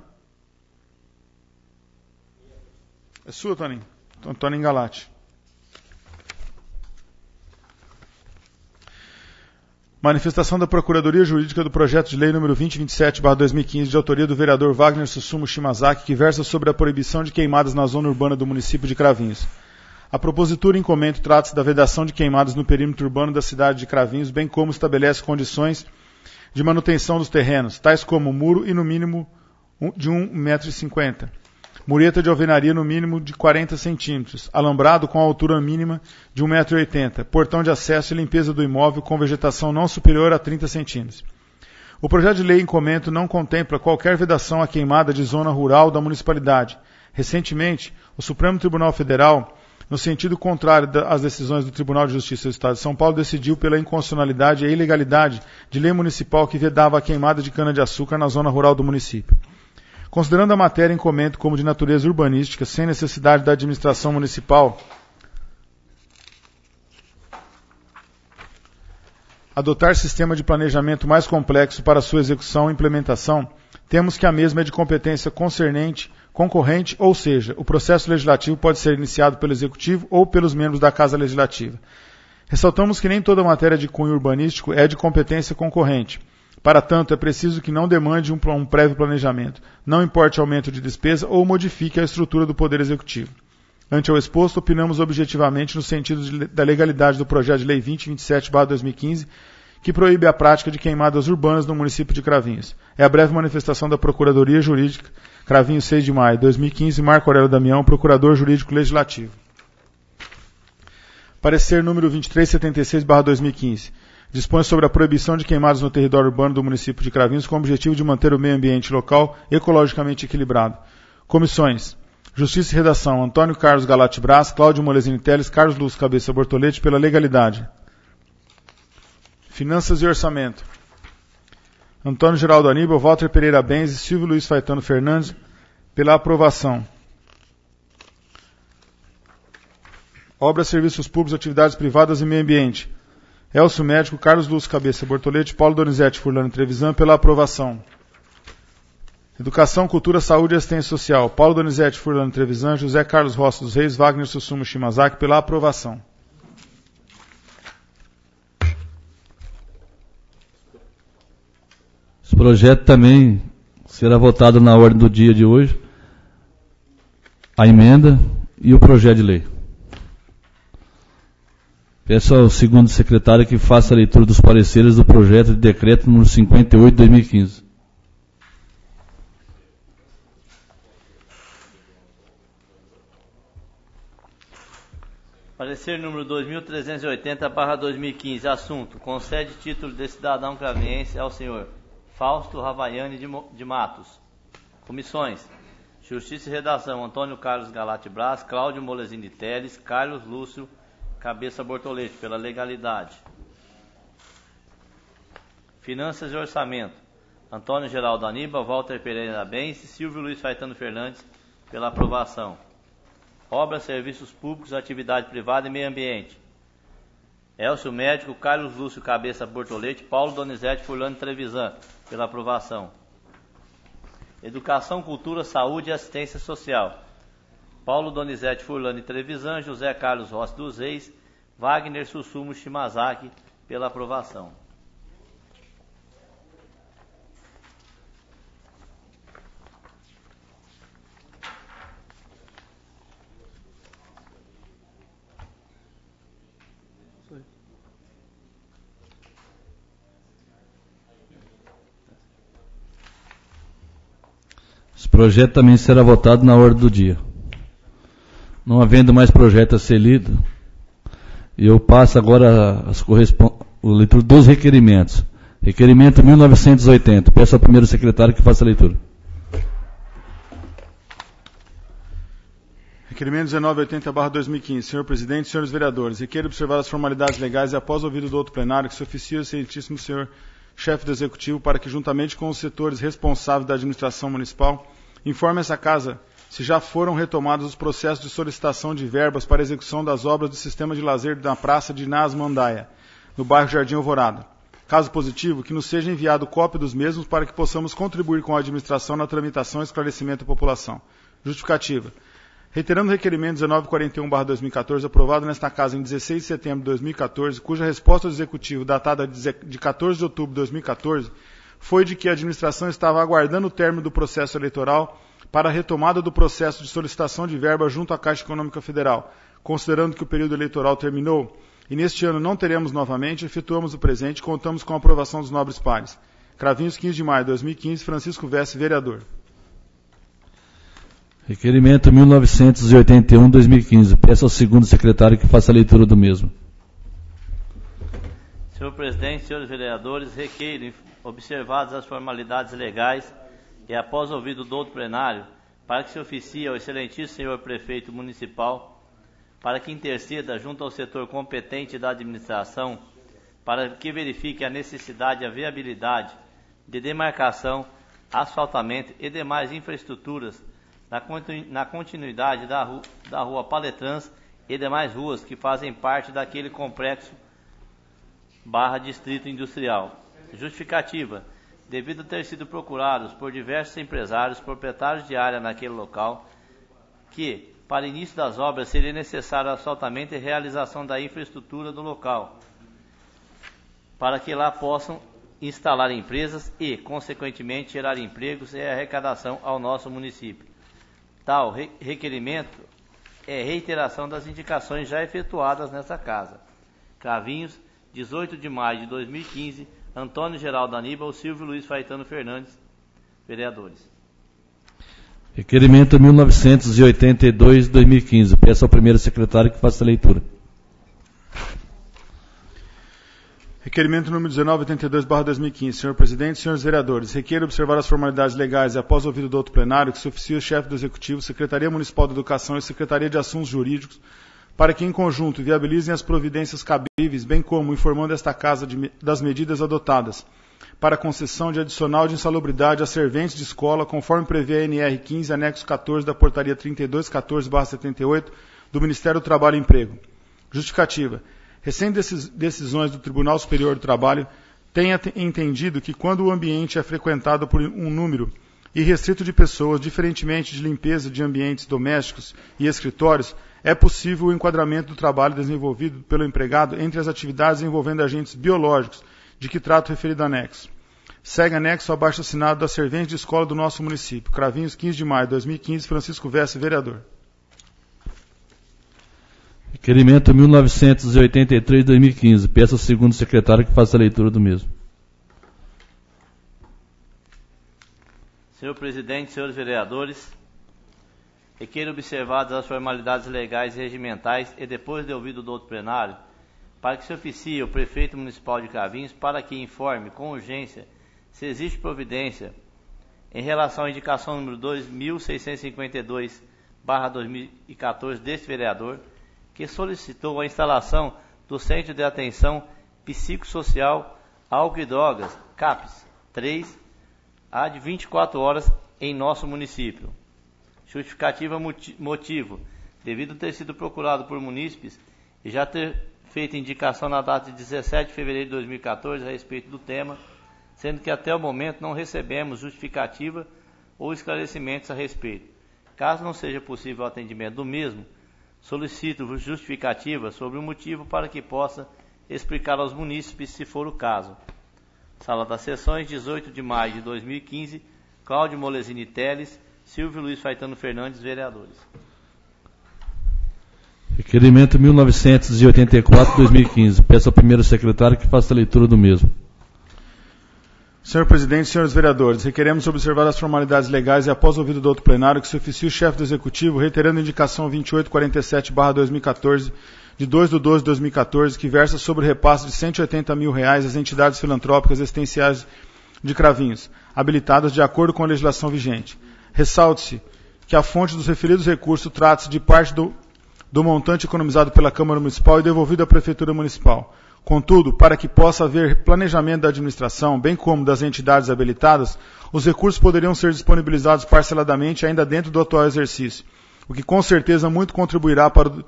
É sua, Toninho? Antônio Galati. Manifestação da Procuradoria Jurídica do projeto de lei número 2027/2015, de autoria do vereador Wagner Susumu Shimazaki, que versa sobre a proibição de queimadas na zona urbana do município de Cravinhos. A propositura em comento trata-se da vedação de queimadas no perímetro urbano da cidade de Cravinhos, bem como estabelece condições de manutenção dos terrenos, tais como muro e no mínimo de 1,50 m, mureta de alvenaria no mínimo de 40 centímetros, alambrado com a altura mínima de 1,80 m, portão de acesso e limpeza do imóvel com vegetação não superior a 30 centímetros. O projeto de lei em comento não contempla qualquer vedação à queimada de zona rural da municipalidade. Recentemente, o Supremo Tribunal Federal, no sentido contrário às decisões do Tribunal de Justiça do Estado de São Paulo, decidiu pela inconstitucionalidade e ilegalidade de lei municipal que vedava a queimada de cana-de-açúcar na zona rural do município. Considerando a matéria em comento como de natureza urbanística, sem necessidade da administração municipal adotar sistema de planejamento mais complexo para sua execução e implementação, temos que a mesma é de competência concorrente, ou seja, o processo legislativo pode ser iniciado pelo Executivo ou pelos membros da Casa Legislativa. Ressaltamos que nem toda matéria de cunho urbanístico é de competência concorrente. Para tanto, é preciso que não demande um prévio planejamento, não importe aumento de despesa ou modifique a estrutura do Poder Executivo. Ante ao exposto, opinamos objetivamente no sentido da legalidade do projeto de lei 2027/2015, que proíbe a prática de queimadas urbanas no município de Cravinhos. É a breve manifestação da Procuradoria Jurídica, Cravinhos, 6 de maio de 2015, Marco Aurélio Damião, Procurador Jurídico Legislativo. Parecer número 2376/2015. Dispõe sobre a proibição de queimadas no território urbano do município de Cravinhos com o objetivo de manter o meio ambiente local ecologicamente equilibrado. Comissões: Justiça e Redação, Antônio Carlos Galati Braz, Cláudio Molesini Teles, Carlos Lúcio Cabeça Bortoletti, pela legalidade. Finanças e Orçamento: Antônio Geraldo Aníbal, Walter Pereira Benz e Silvio Luiz Faetano Fernandes, pela aprovação. Obras, Serviços Públicos, Atividades Privadas e Meio Ambiente: Elcio Médico, Carlos Lúcio Cabeça Bortoletti, Paulo Donizete Furlano Trevisan, pela aprovação. Educação, Cultura, Saúde e Assistência Social: Paulo Donizete Furlano Trevisan, José Carlos Rossi dos Reis, Wagner Susumu Shimazaki, pela aprovação. Esse projeto também será votado na ordem do dia de hoje, a emenda e o projeto de lei. Peço ao segundo secretário que faça a leitura dos pareceres do projeto de decreto número 58 de 2015. Parecer número 2380/2015. Assunto: concede título de cidadão craviense ao senhor Fausto Ravaiani de Matos. Comissões: Justiça e Redação, Antônio Carlos Galati Braz, Cláudio Molesini Teles, Carlos Lúcio Cabeça Bortoletti, pela legalidade. Finanças e Orçamento: Antônio Geraldo Aníbal, Walter Pereira Benz e Silvio Luiz Faetano Fernandes, pela aprovação. Obras, Serviços Públicos, Atividade Privada e Meio Ambiente: Elcio Médico, Carlos Lúcio Cabeça Bortoletti, Paulo Donizete Furlano Trevisan, pela aprovação. Educação, Cultura, Saúde e Assistência Social: Paulo Donizete Furlano Trevisan, José Carlos Rossi dos Reis, Wagner Susumu Shimazaki, pela aprovação. Esse projeto também será votado na ordem do dia. Não havendo mais projeto a ser lido, eu passo agora a leitura dos requerimentos. Requerimento 1980. Peço ao primeiro secretário que faça a leitura. Requerimento 1980/2015. Senhor Presidente, senhores vereadores, requeiro observar as formalidades legais e, após ouvido do outro plenário, que se oficie o excelentíssimo senhor chefe do Executivo para que, juntamente com os setores responsáveis da administração municipal, informe essa Casa se já foram retomados os processos de solicitação de verbas para execução das obras do sistema de lazer na Praça de Inás Mandaia, no bairro Jardim Alvorada. Caso positivo, que nos seja enviado cópia dos mesmos para que possamos contribuir com a administração na tramitação e esclarecimento da população. Justificativa: reiterando o requerimento 1941/2014, aprovado nesta Casa em 16 de setembro de 2014, cuja resposta do Executivo, datada de 14 de outubro de 2014, foi de que a administração estava aguardando o término do processo eleitoral para a retomada do processo de solicitação de verba junto à Caixa Econômica Federal. Considerando que o período eleitoral terminou e neste ano não teremos novamente, efetuamos o presente e contamos com a aprovação dos nobres pares. Cravinhos, 15 de maio de 2015, Francisco Vesse, vereador. Requerimento 1981-2015. Peço ao segundo secretário que faça a leitura do mesmo. Senhor presidente, senhores vereadores, requeiro, observadas as formalidades legais e após ouvido do outro plenário, para que se oficie ao excelentíssimo senhor prefeito municipal, para que interceda junto ao setor competente da administração, para que verifique a necessidade e a viabilidade de demarcação, asfaltamento e demais infraestruturas na continuidade da rua Paletrans e demais ruas que fazem parte daquele complexo /distrito industrial. Justificativa: devido a ter sido procurados por diversos empresários proprietários de área naquele local, que, para início das obras, seria necessário asfaltamento e realização da infraestrutura do local, para que lá possam instalar empresas e, consequentemente, gerar empregos e arrecadação ao nosso município. Tal requerimento é reiteração das indicações já efetuadas nessa casa. Cravinhos, 18 de maio de 2015, Antônio Geraldo Aníbal, Silvio Luiz Faetano Fernandes, vereadores. Requerimento 1982-2015. Peço ao primeiro secretário que faça a leitura. Requerimento número 1982/2015. Senhor presidente, senhores vereadores, requeiro observar as formalidades legais e após ouvido do outro plenário que se oficie o chefe do Executivo, Secretaria Municipal de Educação e Secretaria de Assuntos Jurídicos para que em conjunto viabilizem as providências cabíveis, bem como informando esta Casa das medidas adotadas para concessão de adicional de insalubridade a serventes de escola, conforme prevê a NR 15, anexo 14 da Portaria 3214/78 do Ministério do Trabalho e Emprego. Justificativa: recentes decisões do Tribunal Superior do Trabalho têm entendido que quando o ambiente é frequentado por um número irrestrito de pessoas, diferentemente de limpeza de ambientes domésticos e escritórios, é possível o enquadramento do trabalho desenvolvido pelo empregado entre as atividades envolvendo agentes biológicos, de que trata o referido anexo. Segue anexo abaixo assinado da servente de escola do nosso município. Cravinhos, 15 de maio de 2015, Francisco Vesce, vereador. Requerimento 1983-2015. Peço ao segundo secretário que faça a leitura do mesmo. Senhor presidente, senhores vereadores, requeiro observadas as formalidades legais e regimentais e depois de ouvido do outro plenário, para que se oficie o prefeito municipal de Cravinhos para que informe com urgência se existe providência em relação à indicação número 2652/2014 deste vereador, que solicitou a instalação do Centro de Atenção Psicossocial Álcool e Drogas, CAPS 3, há de 24 horas em nosso município. Justificativa: motivo: devido ter sido procurado por munícipes e já ter feito indicação na data de 17 de fevereiro de 2014 a respeito do tema, sendo que até o momento não recebemos justificativa ou esclarecimentos a respeito. Caso não seja possível o atendimento do mesmo, solicito justificativa sobre o motivo para que possa explicar aos munícipes, se for o caso. Sala das Sessões, 18 de maio de 2015, Cláudio Molesini Teles, Silvio Luiz Faetano Fernandes, vereadores. Requerimento 1984-2015. Peço ao primeiro secretário que faça a leitura do mesmo. Senhor presidente, senhores vereadores, requeremos observar as formalidades legais e após ouvido do outro plenário que se oficie o chefe do Executivo, reiterando a indicação 2847/2014, de 2/12/2014, que versa sobre o repasse de R$180 mil às entidades filantrópicas existenciais de Cravinhos, habilitadas de acordo com a legislação vigente. Ressalte-se que a fonte dos referidos recursos trata-se de parte do montante economizado pela Câmara Municipal e devolvido à Prefeitura Municipal. Contudo, para que possa haver planejamento da administração, bem como das entidades habilitadas, os recursos poderiam ser disponibilizados parceladamente ainda dentro do atual exercício, o que com certeza muito contribuirá para o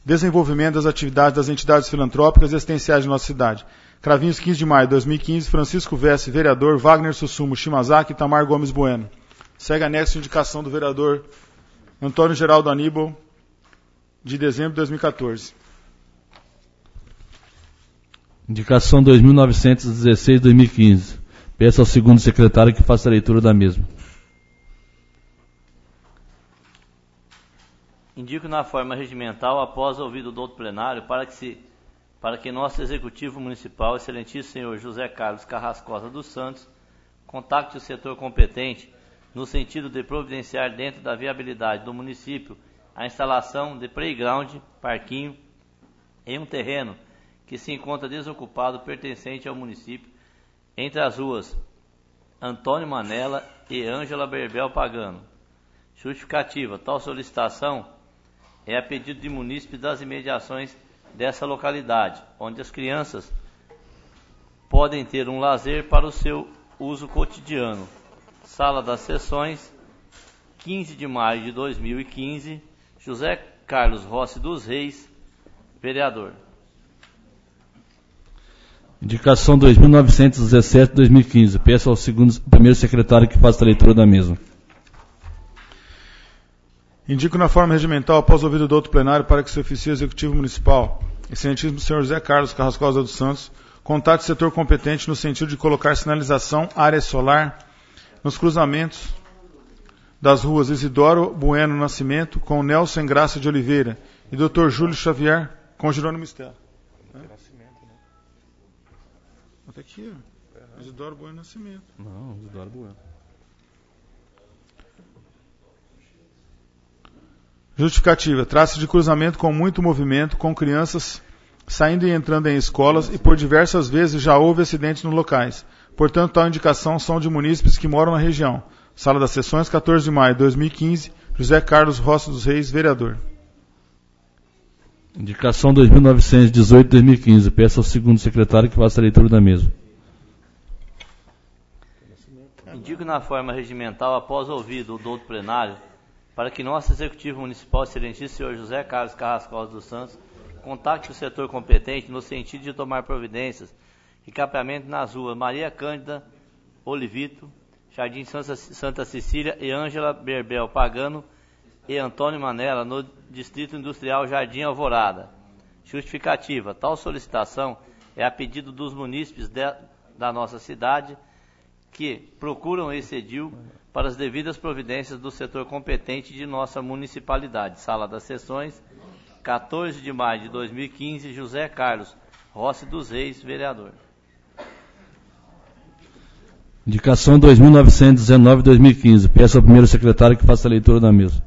desenvolvimento das atividades das entidades filantrópicas e existenciais de nossa cidade. Cravinhos, 15 de maio de 2015, Francisco Vesce, vereador, Wagner Sussumo Shimazaki e Tamar Gomes Bueno. Segue anexo a indicação do vereador Antônio Geraldo Aníbal, de dezembro de 2014. Indicação 2916-2015. Peço ao segundo secretário que faça a leitura da mesma. Indico na forma regimental, após ouvido do outro plenário, para que nosso Executivo Municipal, excelentíssimo senhor José Carlos Carrascosa dos Santos, contacte o setor competente no sentido de providenciar dentro da viabilidade do município a instalação de playground, parquinho, em um terreno que se encontra desocupado pertencente ao município, entre as ruas Antônio Manella e Ângela Berbel Pagano. Justificativa: tal solicitação é a pedido de munícipes das imediações dessa localidade, onde as crianças podem ter um lazer para o seu uso cotidiano. Sala das Sessões, 15 de maio de 2015, José Carlos Rossi dos Reis, vereador. Indicação 2917-2015. Peço ao primeiro secretário que faça a leitura da mesma. Indico na forma regimental, após o ouvido do outro plenário, para que se oficie o Executivo Municipal, excelentíssimo senhor José Carlos Carrascosa dos Santos, contate o setor competente no sentido de colocar sinalização área solar nos cruzamentos das ruas Isidoro Bueno Nascimento com Nelson Graça de Oliveira e Dr. Júlio Xavier com Jerônimo Stella. Até aqui, ó. Isidoro Bueno Nascimento. Não, Isidoro Bueno. Justificativa: trata-se de cruzamento com muito movimento, com crianças saindo e entrando em escolas e por diversas vezes já houve acidentes nos locais. Portanto, tal indicação são de munícipes que moram na região. Sala das Sessões, 14 de maio de 2015, José Carlos Rossi dos Reis, vereador. Indicação 2918-2015. Peço ao segundo secretário que faça a leitura da mesma. Indico na forma regimental, após ouvido do outro plenário, para que nosso Executivo Municipal, excelentíssimo senhor José Carlos Carrascosa dos Santos, contacte o setor competente no sentido de tomar providências de capeamento nas ruas Maria Cândida Olivito, Jardim Santa Cecília e Ângela Berbel Pagano e Antônio Manella, no Distrito Industrial Jardim Alvorada. Justificativa: tal solicitação é a pedido dos munícipes da nossa cidade que procuram esse edil para as devidas providências do setor competente de nossa municipalidade. Sala das Sessões, 14 de maio de 2015, José Carlos Rossi dos Reis, vereador. Indicação 2919-2015. Peço ao primeiro secretário que faça a leitura da mesma.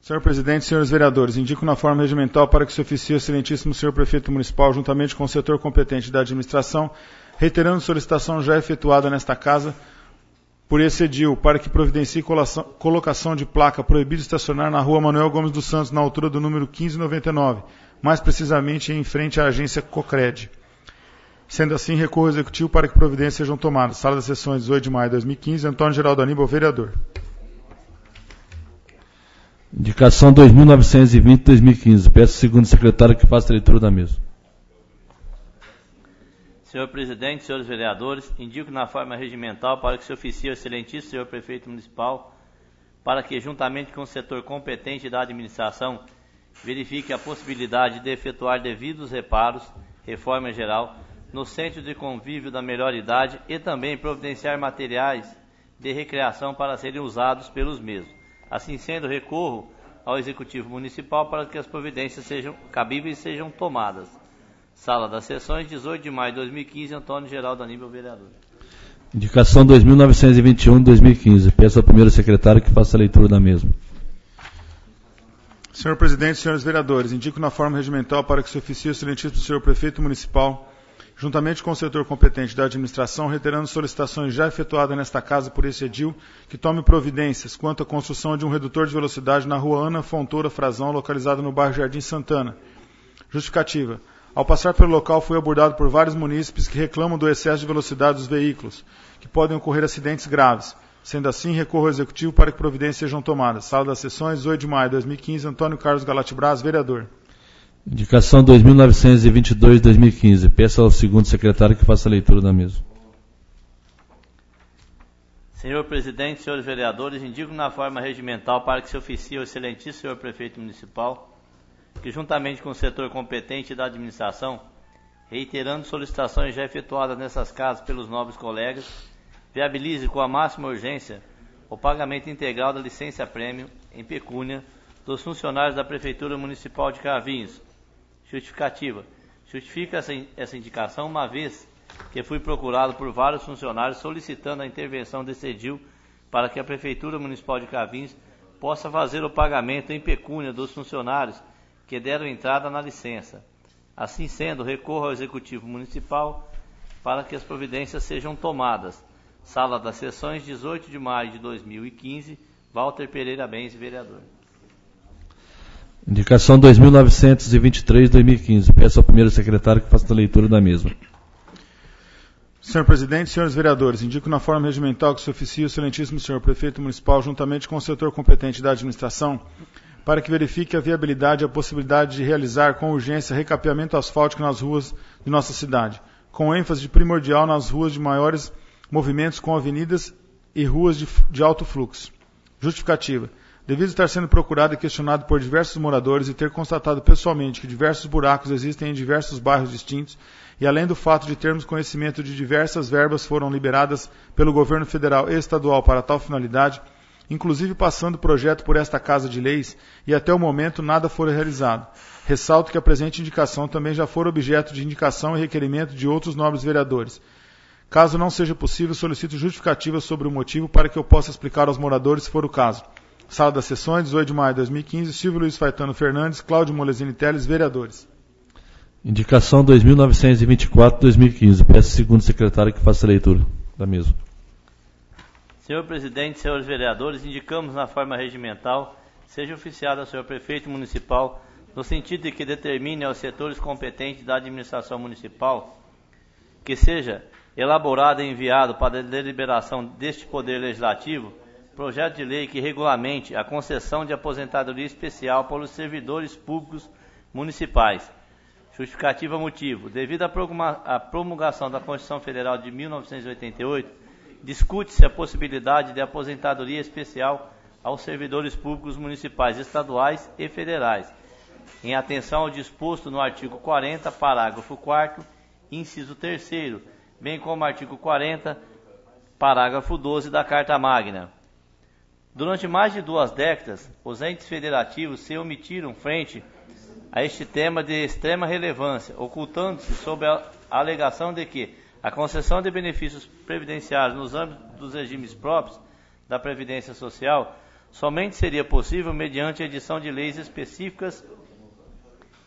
Senhor presidente, senhores vereadores, indico na forma regimental para que se oficie o excelentíssimo senhor prefeito municipal, juntamente com o setor competente da administração, reiterando solicitação já efetuada nesta casa por esse edil, para que providencie colocação de placa proibido estacionar na rua Manuel Gomes dos Santos, na altura do número 1599, mais precisamente em frente à agência Cocred. Sendo assim, recorro ao Executivo para que providências sejam tomadas. Sala das Sessões, 18 de maio de 2015, Antônio Geraldo Aníbal, vereador. Indicação 2920-2015. Peço ao segundo secretário que faça a leitura da mesma. Senhor presidente, senhores vereadores, indico na forma regimental para que se oficie o excelentíssimo senhor prefeito municipal para que, juntamente com o setor competente da administração, verifique a possibilidade de efetuar devidos reparos, reforma geral, no centro de convívio da melhor idade e também providenciar materiais de recreação para serem usados pelos mesmos. Assim sendo, recorro ao Executivo Municipal para que as providências sejam cabíveis e sejam tomadas. Sala das Sessões, 18 de maio de 2015, Antônio Geraldo Aníbal, vereador. Indicação 2921-2015. Peço ao primeiro secretário que faça a leitura da mesma. Senhor presidente, senhores vereadores, indico na forma regimental para que se oficie o excelentíssimo senhor prefeito municipal, juntamente com o setor competente da administração, reiterando solicitações já efetuadas nesta casa por esse edil, que tome providências quanto à construção de um redutor de velocidade na rua Ana Fontoura Frazão, localizada no bairro Jardim Santana. Justificativa: ao passar pelo local, fui abordado por vários munícipes que reclamam do excesso de velocidade dos veículos, que podem ocorrer acidentes graves. Sendo assim, recorro ao Executivo para que providências sejam tomadas. Sala das Sessões, 18 de maio de 2015, Antônio Carlos Galatibraz, vereador. Indicação 2922-2015. Peço ao segundo secretário que faça a leitura da mesma. Senhor presidente, senhores vereadores, indico na forma regimental para que se oficie o excelentíssimo senhor prefeito municipal, que juntamente com o setor competente da administração, reiterando solicitações já efetuadas nessas casas pelos nobres colegas, viabilize com a máxima urgência o pagamento integral da licença-prêmio em pecúnia dos funcionários da Prefeitura Municipal de Cravinhos. Justificativa: justifica essa indicação uma vez que fui procurado por vários funcionários solicitando a intervenção desse edil para que a Prefeitura Municipal de Cravinhos possa fazer o pagamento em pecúnia dos funcionários que deram entrada na licença. Assim sendo, recorro ao Executivo Municipal para que as providências sejam tomadas. Sala das Sessões, 18 de maio de 2015, Walter Pereira Benz, vereador. Indicação 2923/2015. Peço ao primeiro secretário que faça a leitura da mesma. Senhor Presidente, senhores vereadores, indico na forma regimental que se oficie o excelentíssimo senhor Prefeito Municipal, juntamente com o setor competente da administração, para que verifique a viabilidade e a possibilidade de realizar com urgência recapeamento asfáltico nas ruas de nossa cidade, com ênfase primordial nas ruas de maiores movimentos com avenidas e ruas de alto fluxo. Justificativa. Devido estar sendo procurado e questionado por diversos moradores e ter constatado pessoalmente que diversos buracos existem em diversos bairros distintos, e além do fato de termos conhecimento de diversas verbas foram liberadas pelo governo federal e estadual para tal finalidade, inclusive passando o projeto por esta Casa de Leis, e até o momento nada foi realizado. Ressalto que a presente indicação também já for objeto de indicação e requerimento de outros nobres vereadores. Caso não seja possível, solicito justificativa sobre o motivo para que eu possa explicar aos moradores, se for o caso. Sala das Sessões, 18 de maio de 2015, Silvio Luiz Faetano Fernandes, Cláudio Molesini Teles, vereadores. Indicação 2924/2015. Peço ao segundo secretário que faça a leitura da mesma. Senhor Presidente, senhores vereadores, indicamos na forma regimental seja oficiado ao senhor Prefeito Municipal no sentido de que determine aos setores competentes da administração municipal que seja elaborado e enviado para a deliberação deste Poder Legislativo projeto de lei que regulamente a concessão de aposentadoria especial para os servidores públicos municipais. Justificativa motivo. Devido à promulgação da Constituição Federal de 1988, discute-se a possibilidade de aposentadoria especial aos servidores públicos municipais, estaduais e federais, em atenção ao disposto no artigo 40, parágrafo 4º, inciso 3º, bem como artigo 40, parágrafo 12 da Carta Magna. Durante mais de 2 décadas, os entes federativos se omitiram frente a este tema de extrema relevância, ocultando-se sob a alegação de que a concessão de benefícios previdenciários nos âmbitos dos regimes próprios da Previdência Social somente seria possível mediante a edição de leis específicas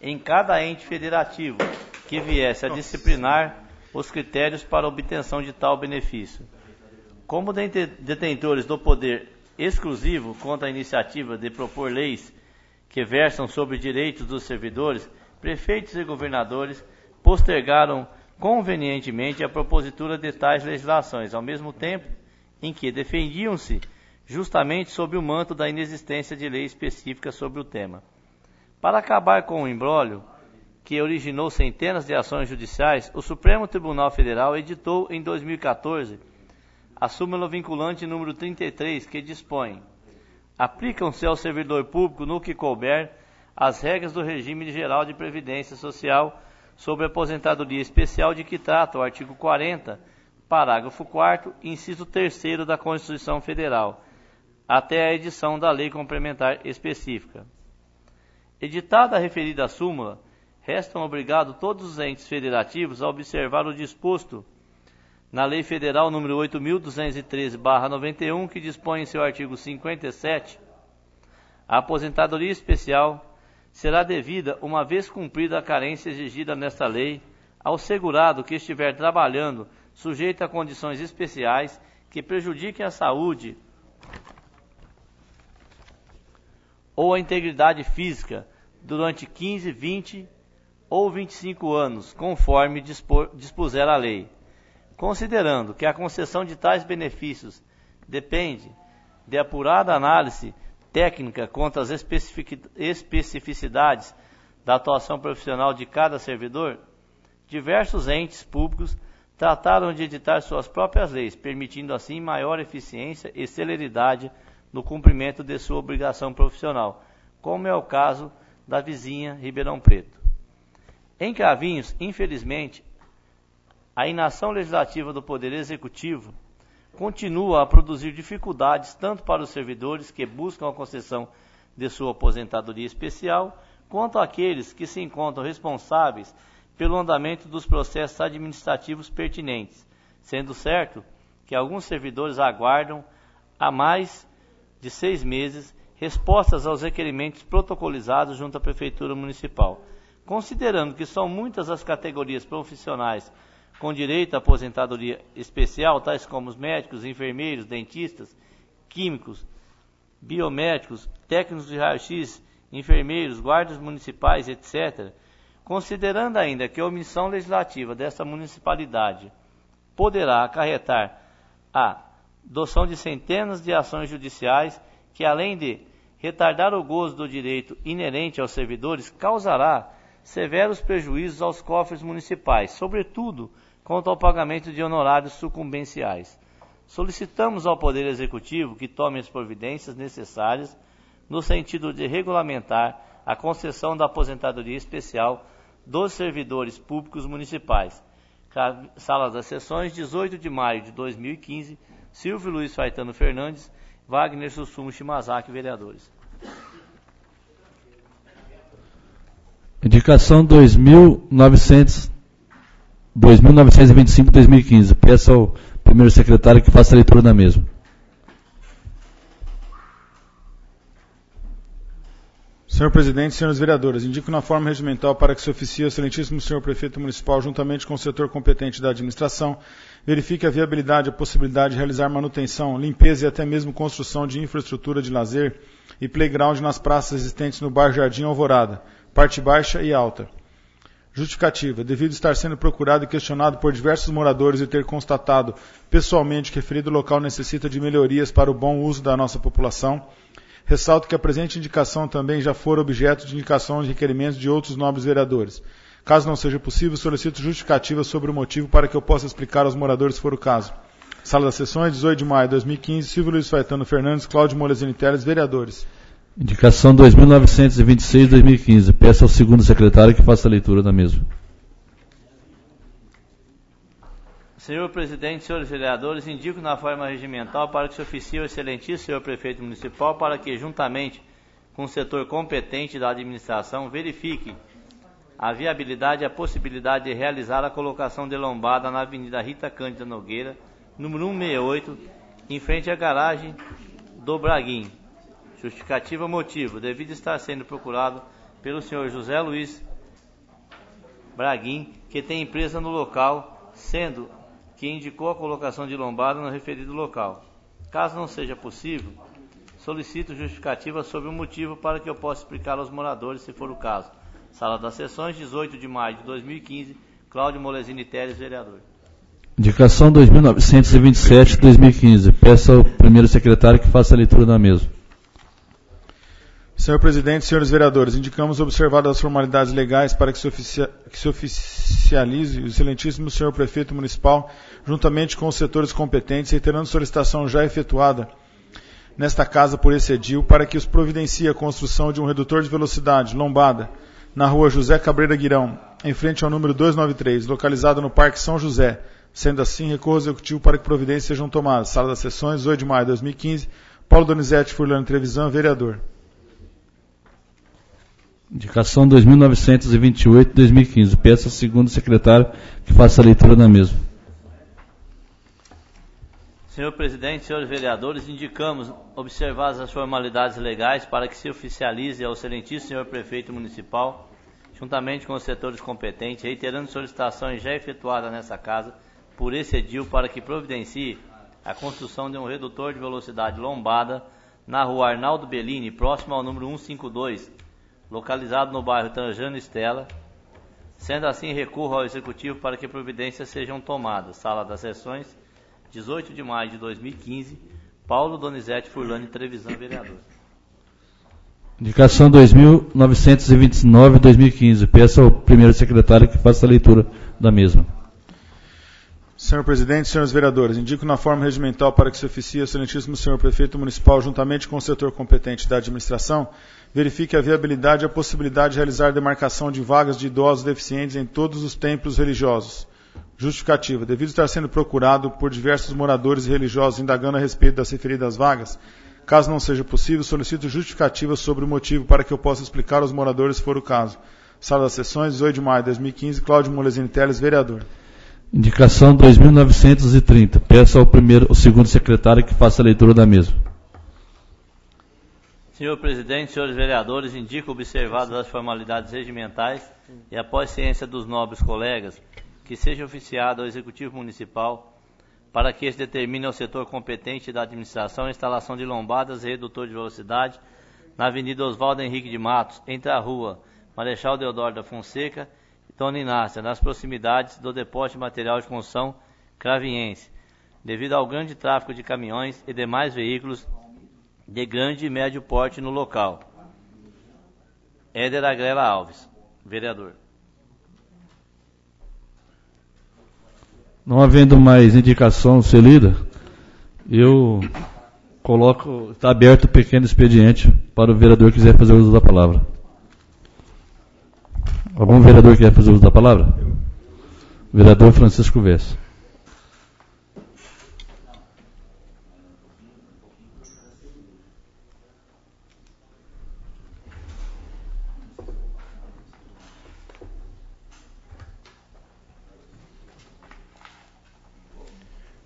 em cada ente federativo que viesse a disciplinar os critérios para a obtenção de tal benefício. Como detentores do poder exclusivo contra a iniciativa de propor leis que versam sobre direitos dos servidores, prefeitos e governadores postergaram convenientemente a propositura de tais legislações, ao mesmo tempo em que defendiam-se justamente sob o manto da inexistência de lei específica sobre o tema. Para acabar com o imbróglio que originou centenas de ações judiciais, o Supremo Tribunal Federal editou em 2014 a súmula vinculante número 33, que dispõe: aplicam-se ao servidor público no que couber as regras do regime geral de previdência social sobre aposentadoria especial de que trata o artigo 40, parágrafo 4º, inciso 3º da Constituição Federal, até a edição da lei complementar específica. Editada a referida súmula, restam obrigados todos os entes federativos a observar o disposto na Lei Federal número 8.213/91, que dispõe em seu artigo 57, a aposentadoria especial será devida, uma vez cumprida a carência exigida nesta lei, ao segurado que estiver trabalhando sujeito a condições especiais que prejudiquem a saúde ou a integridade física durante 15, 20 ou 25 anos, conforme dispuser a lei. Considerando que a concessão de tais benefícios depende de apurada análise técnica quanto às especificidades da atuação profissional de cada servidor, diversos entes públicos trataram de editar suas próprias leis, permitindo assim maior eficiência e celeridade no cumprimento de sua obrigação profissional, como é o caso da vizinha Ribeirão Preto. Em Cravinhos, infelizmente, a inação legislativa do Poder Executivo continua a produzir dificuldades tanto para os servidores que buscam a concessão de sua aposentadoria especial, quanto àqueles que se encontram responsáveis pelo andamento dos processos administrativos pertinentes, sendo certo que alguns servidores aguardam há mais de 6 meses respostas aos requerimentos protocolizados junto à Prefeitura Municipal. Considerando que são muitas as categorias profissionais com direito à aposentadoria especial, tais como os médicos, enfermeiros, dentistas, químicos, biomédicos, técnicos de raio-x, enfermeiros, guardas municipais, etc., considerando ainda que a omissão legislativa desta municipalidade poderá acarretar a adoção de centenas de ações judiciais que, além de retardar o gozo do direito inerente aos servidores, causará severos prejuízos aos cofres municipais, sobretudo quanto ao pagamento de honorários sucumbenciais. Solicitamos ao Poder Executivo que tome as providências necessárias no sentido de regulamentar a concessão da aposentadoria especial dos servidores públicos municipais. Sala das Sessões, 18 de maio de 2015, Silvio Luiz Faetano Fernandes, Wagner Sussumo Shimazaki, vereadores. Indicação 2925-2015. Peço ao primeiro secretário que faça a leitura da mesma. Senhor Presidente, senhores vereadores, indico na forma regimental para que se oficie ao excelentíssimo senhor Prefeito Municipal, juntamente com o setor competente da administração, verifique a viabilidade e a possibilidade de realizar manutenção, limpeza e até mesmo construção de infraestrutura de lazer e playground nas praças existentes no bairro Jardim Alvorada, parte baixa e alta. Justificativa. Devido estar sendo procurado e questionado por diversos moradores e ter constatado pessoalmente que referido local necessita de melhorias para o bom uso da nossa população, ressalto que a presente indicação também já for objeto de indicação de requerimentos de outros nobres vereadores. Caso não seja possível, solicito justificativa sobre o motivo para que eu possa explicar aos moradores se for o caso. Sala das Sessões, 18 de maio de 2015, Silvio Luiz Faetano Fernandes, Cláudio Molesini Teles, vereadores. Indicação 2926-2015. Peço ao segundo secretário que faça a leitura da mesma. Senhor Presidente, senhores vereadores, indico na forma regimental para que se oficie o excelentíssimo senhor Prefeito Municipal para que, juntamente com o setor competente da administração, verifique a viabilidade e a possibilidade de realizar a colocação de lombada na Avenida Rita Cândida Nogueira, número 168, em frente à garagem do Braguim. Justificativa motivo, devido estar sendo procurado pelo senhor José Luiz Braguim, que tem empresa no local, sendo que indicou a colocação de lombada no referido local. Caso não seja possível, solicito justificativa sobre o motivo para que eu possa explicar aos moradores, se for o caso. Sala das Sessões, 18 de maio de 2015, Cláudio Molesini Teles, vereador. Indicação 2927-2015. Peço ao primeiro secretário que faça a leitura da mesma. Senhor Presidente, senhores vereadores, indicamos observadas as formalidades legais para que se oficialize o excelentíssimo senhor Prefeito Municipal, juntamente com os setores competentes, reiterando solicitação já efetuada nesta casa por esse edil, para que os providencie a construção de um redutor de velocidade, lombada, na rua José Cabreira Guirão, em frente ao número 293, localizado no Parque São José. Sendo assim, recorro executivo para que providências sejam tomadas. Sala das Sessões, 8 de maio de 2015, Paulo Donizete Furlano Trevisan, vereador. Indicação 2928-2015. Peço ao segundo secretário que faça a leitura da mesma. Senhor Presidente, senhores vereadores, indicamos observadas as formalidades legais para que se oficialize ao excelentíssimo senhor Prefeito Municipal, juntamente com os setores competentes, reiterando solicitações já efetuadas nessa casa por esse edil para que providencie a construção de um redutor de velocidade lombada na rua Arnaldo Bellini, próximo ao número 152, localizado no bairro Trajano Estela. Sendo assim, recorro ao Executivo para que providências sejam tomadas. Sala das Sessões, 18 de maio de 2015, Paulo Donizete Furlani Trevisan, vereador. Indicação 2929-2015. Peço ao primeiro secretário que faça a leitura da mesma. Senhor Presidente, senhores vereadores, indico na forma regimental para que se oficie ao excelentíssimo senhor Prefeito Municipal, juntamente com o setor competente da administração, verifique a viabilidade e a possibilidade de realizar demarcação de vagas de idosos deficientes em todos os templos religiosos. Justificativa. Devido estar sendo procurado por diversos moradores e religiosos indagando a respeito das referidas vagas, caso não seja possível, solicito justificativa sobre o motivo para que eu possa explicar aos moradores se for o caso. Sala das Sessões, 18 de maio de 2015, Cláudio Molesini Teles, vereador. Indicação 2930. Peço ao segundo secretário que faça a leitura da mesma. Senhor presidente, senhores vereadores, indico observadas as formalidades regimentais e após ciência dos nobres colegas que seja oficiado ao Executivo Municipal para que este determine ao setor competente da administração a instalação de lombadas e redutor de velocidade na Avenida Oswaldo Henrique de Matos, entre a rua Marechal Deodoro da Fonseca e Dona Inácia, nas proximidades do depósito de material de construção craviense, devido ao grande tráfego de caminhões e demais veículos de grande e médio porte no local. Éder Agrela Alves, vereador. Não havendo mais indicação ser lida, eu coloco, está aberto o pequeno expediente para o vereador que quiser fazer uso da palavra. Algum vereador quer fazer uso da palavra? Vereador Francisco Vess.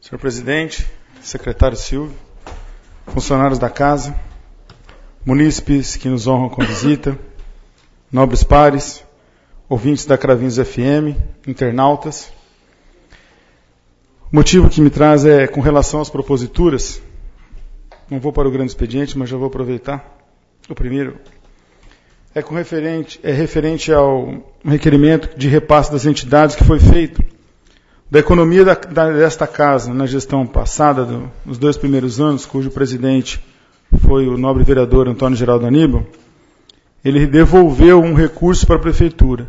Senhor presidente, secretário Silvio, funcionários da casa, munícipes que nos honram com visita, nobres pares, ouvintes da Cravinhos FM, internautas. O motivo que me traz é com relação às proposituras. Não vou para o grande expediente, mas já vou aproveitar. O primeiro é referente ao requerimento de repasse das entidades que foi feito da economia desta casa na gestão passada, nos 2 primeiros anos, cujo presidente foi o nobre vereador Antônio Geraldo Aníbal. Ele devolveu um recurso para a prefeitura.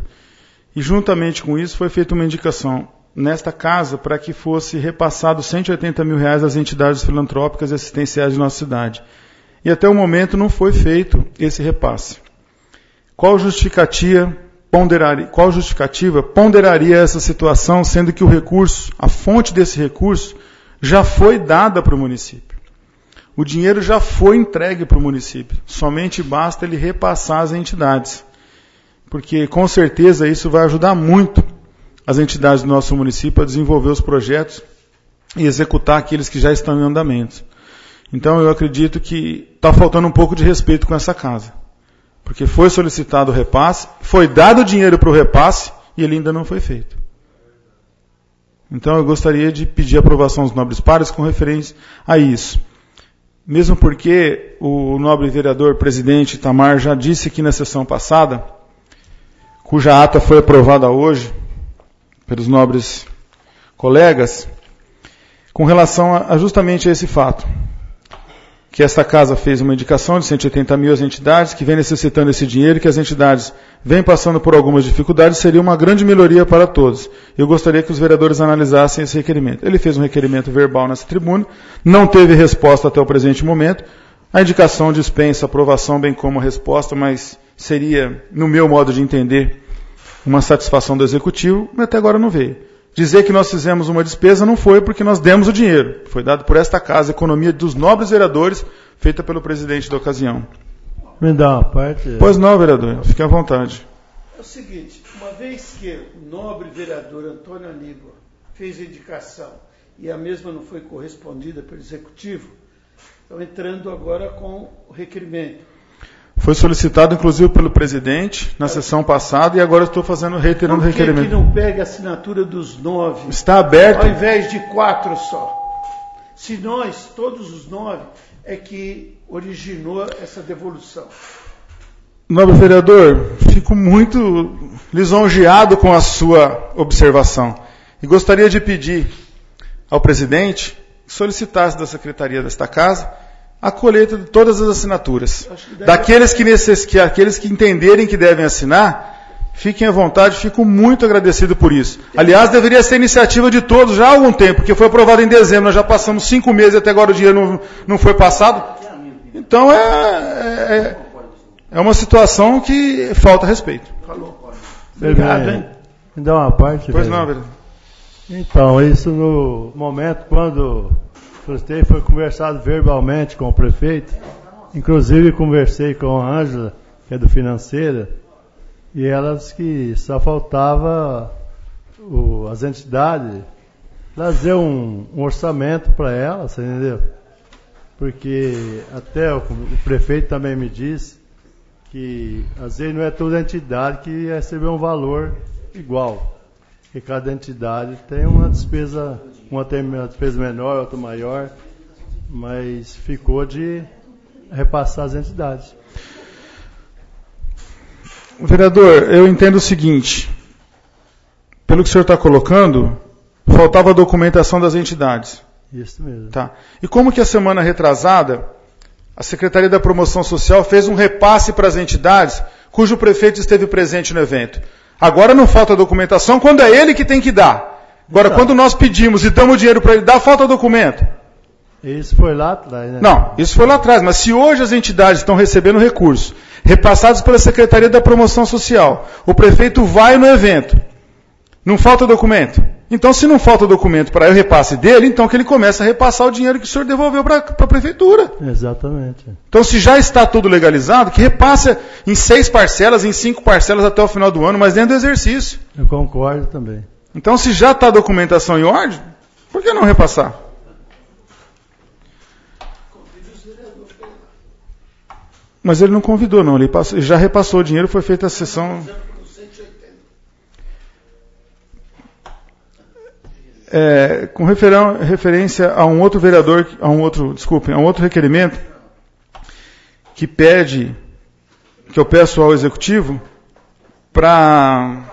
E juntamente com isso foi feita uma indicação nesta casa para que fosse repassado R$180 mil às entidades filantrópicas e assistenciais de nossa cidade. E até o momento não foi feito esse repasse. Qual justificativa ponderaria essa situação, sendo que o recurso, a fonte desse recurso, já foi dada para o município? O dinheiro já foi entregue para o município. Somente basta ele repassar às entidades. Porque, com certeza, isso vai ajudar muito as entidades do nosso município a desenvolver os projetos e executar aqueles que já estão em andamento. Então, eu acredito que está faltando um pouco de respeito com essa casa. Porque foi solicitado o repasse, foi dado o dinheiro para o repasse e ele ainda não foi feito. Então eu gostaria de pedir a aprovação dos nobres pares com referência a isso. Mesmo porque o nobre vereador presidente Itamar já disse aqui na sessão passada, cuja ata foi aprovada hoje pelos nobres colegas, com relação a justamente a esse fato. Que esta casa fez uma indicação de R$180 mil às entidades, que vem necessitando esse dinheiro, que as entidades vêm passando por algumas dificuldades, seria uma grande melhoria para todos. Eu gostaria que os vereadores analisassem esse requerimento. Ele fez um requerimento verbal nessa tribuna, não teve resposta até o presente momento. A indicação dispensa aprovação, bem como a resposta, mas seria, no meu modo de entender, uma satisfação do Executivo, mas até agora não veio. Dizer que nós fizemos uma despesa não foi porque nós demos o dinheiro. Foi dado por esta casa, economia dos nobres vereadores, feita pelo presidente da ocasião. Me dá uma parte. Pois não, vereador. Fique à vontade. É o seguinte, uma vez que o nobre vereador Antônio Aníbal fez a indicação e a mesma não foi correspondida pelo Executivo, estão entrando agora com o requerimento. Foi solicitado, inclusive, pelo presidente na sessão passada e agora estou reiterando o requerimento. Por que não pega a assinatura dos 9? Está aberto. Ao invés de 4 só. Se nós, todos os 9, é que originou essa devolução. Nobre vereador, fico muito lisonjeado com a sua observação. E gostaria de pedir ao presidente que solicitasse da secretaria desta casa a colheita de todas as assinaturas. Daqueles aqueles que entenderem que devem assinar, fiquem à vontade, fico muito agradecido por isso. Aliás, deveria ser iniciativa de todos já há algum tempo, porque foi aprovado em dezembro, nós já passamos 5 meses e até agora o dinheiro não foi passado. Então é uma situação que falta respeito. Falou. Obrigado, hein? Me dá uma parte. Pois não, vereador. Então, isso no momento quando foi conversado verbalmente com o prefeito, inclusive conversei com a Ângela, que é do Financeira, E elas que só faltava as entidades trazer um orçamento para elas, entendeu? Porque até o prefeito também me disse que às vezes não é toda entidade que recebe um valor igual. Porque cada entidade tem uma despesa menor, outra maior, mas ficou de repassar as entidades. Vereador, eu entendo o seguinte, pelo que o senhor está colocando, faltava a documentação das entidades. Isso mesmo. Tá. E como que a semana retrasada, a Secretaria da Promoção Social fez um repasse para as entidades cujo prefeito esteve presente no evento. Agora não falta documentação quando é ele que tem que dar. Agora, quando nós pedimos e damos dinheiro para ele dar, falta documento. Isso foi lá atrás, né? Não, isso foi lá atrás. Mas se hoje as entidades estão recebendo recursos repassados pela Secretaria da Promoção Social, o prefeito vai no evento, não falta documento. Então, se não falta documento para o repasse dele, então que ele comece a repassar o dinheiro que o senhor devolveu para a prefeitura. Exatamente. Então, se já está tudo legalizado, que repasse em 6 parcelas, em 5 parcelas até o final do ano, mas dentro do exercício. Eu concordo também. Então, se já está a documentação em ordem, por que não repassar? Mas ele não convidou, não. Ele já repassou o dinheiro, foi feita a sessão. Com referência a um outro vereador, a um outro requerimento, que pede, que eu peço ao Executivo, para...